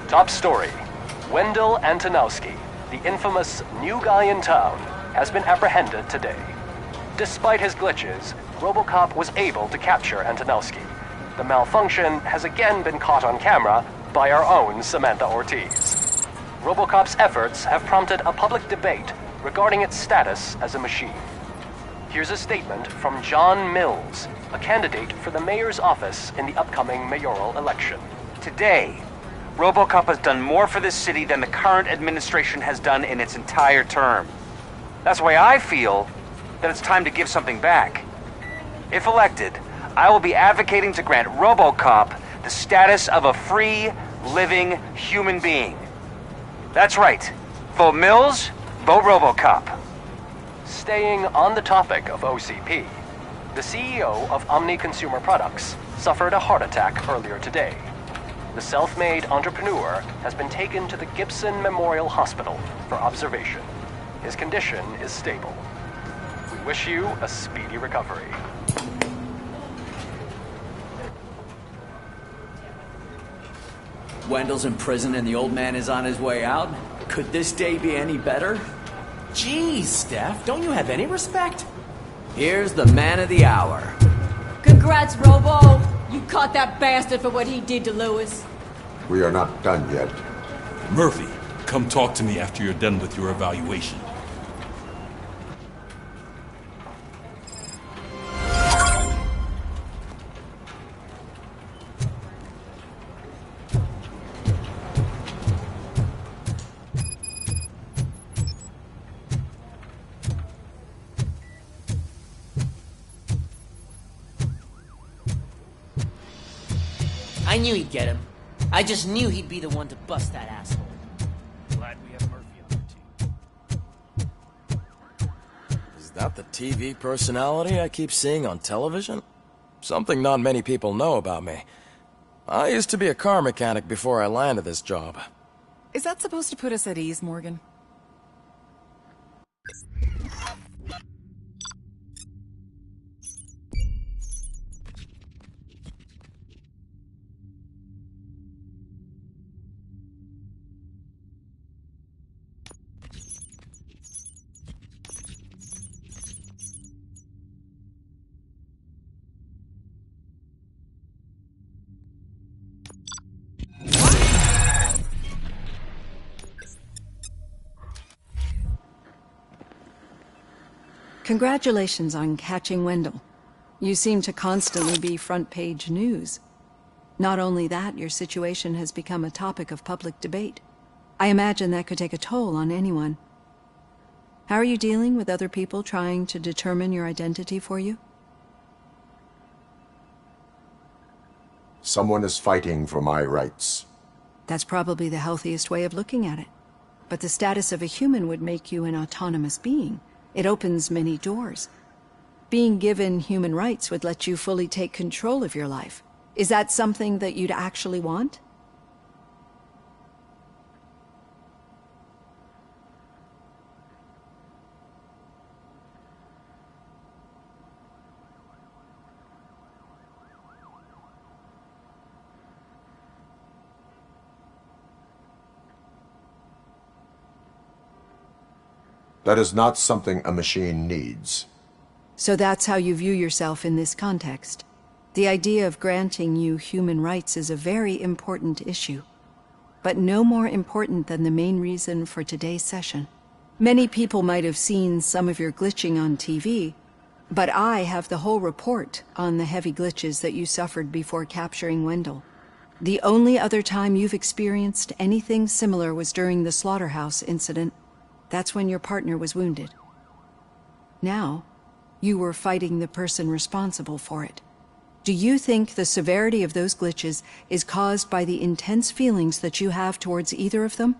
Top story. Wendell Antonowski, the infamous new guy in town, has been apprehended today. Despite his glitches, ROBOCOP was able to capture Antonowski. The malfunction has again been caught on camera by our own Samantha Ortiz. ROBOCOP's efforts have prompted a public debate regarding its status as a machine. Here's a statement from John Mills, a candidate for the mayor's office in the upcoming mayoral election. Today, ROBOCOP has done more for this city than the current administration has done in its entire term. That's why I feel that it's time to give something back. If elected, I will be advocating to grant ROBOCOP the status of a free, living human being. That's right. Vote Mills, vote ROBOCOP. Staying on the topic of OCP, the CEO of Omni Consumer Products suffered a heart attack earlier today. The self-made entrepreneur has been taken to the Gibson Memorial Hospital for observation. His condition is stable. We wish you a speedy recovery. Wendell's in prison and the old man is on his way out. Could this day be any better? Jeez, Steph, don't you have any respect? Here's the man of the hour. Congrats, Robo! You caught that bastard for what he did to Lewis. We are not done yet. Murphy, come talk to me after you're done with your evaluation. I knew he'd get him. I just knew he'd be the one to bust that asshole. Glad we have Murphy on the team. Is that the TV personality I keep seeing on television? Something not many people know about me. I used to be a car mechanic before I landed this job. Is that supposed to put us at ease, Morgan? Congratulations on catching Wendell. You seem to constantly be front-page news. Not only that, your situation has become a topic of public debate. I imagine that could take a toll on anyone. How are you dealing with other people trying to determine your identity for you? Someone is fighting for my rights. That's probably the healthiest way of looking at it. But the status of a human would make you an autonomous being. It opens many doors. Being given human rights would let you fully take control of your life. Is that something that you'd actually want? That is not something a machine needs. So that's how you view yourself in this context. The idea of granting you human rights is a very important issue, but no more important than the main reason for today's session. Many people might have seen some of your glitching on TV, but I have the whole report on the heavy glitches that you suffered before capturing Wendell. The only other time you've experienced anything similar was during the slaughterhouse incident. That's when your partner was wounded. Now, you were fighting the person responsible for it. Do you think the severity of those glitches is caused by the intense feelings that you have towards either of them?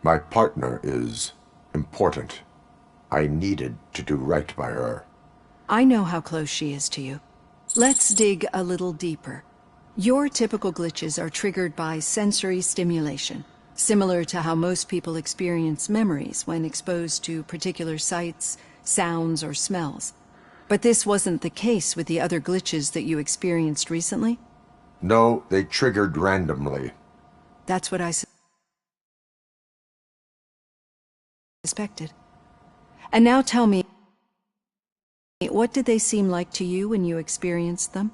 My partner is important. I needed to do right by her. I know how close she is to you. Let's dig a little deeper. Your typical glitches are triggered by sensory stimulation, similar to how most people experience memories when exposed to particular sights, sounds, or smells. But this wasn't the case with the other glitches that you experienced recently? No, they triggered randomly. That's what I suspected. And now tell me, what did they seem like to you when you experienced them?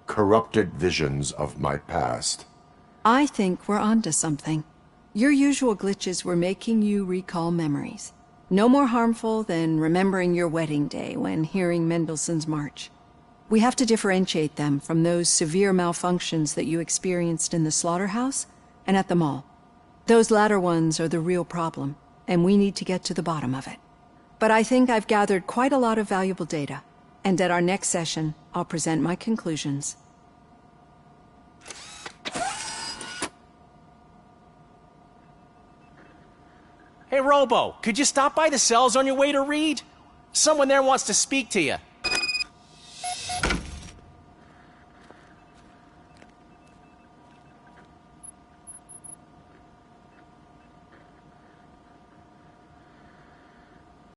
Corrupted visions of my past. I think we're onto something. Your usual glitches were making you recall memories. No more harmful than remembering your wedding day when hearing Mendelssohn's March. We have to differentiate them from those severe malfunctions that you experienced in the slaughterhouse and at the mall. Those latter ones are the real problem, and we need to get to the bottom of it. But I think I've gathered quite a lot of valuable data, and at our next session, I'll present my conclusions. Hey, Robo, could you stop by the cells on your way to Reed? Someone there wants to speak to you.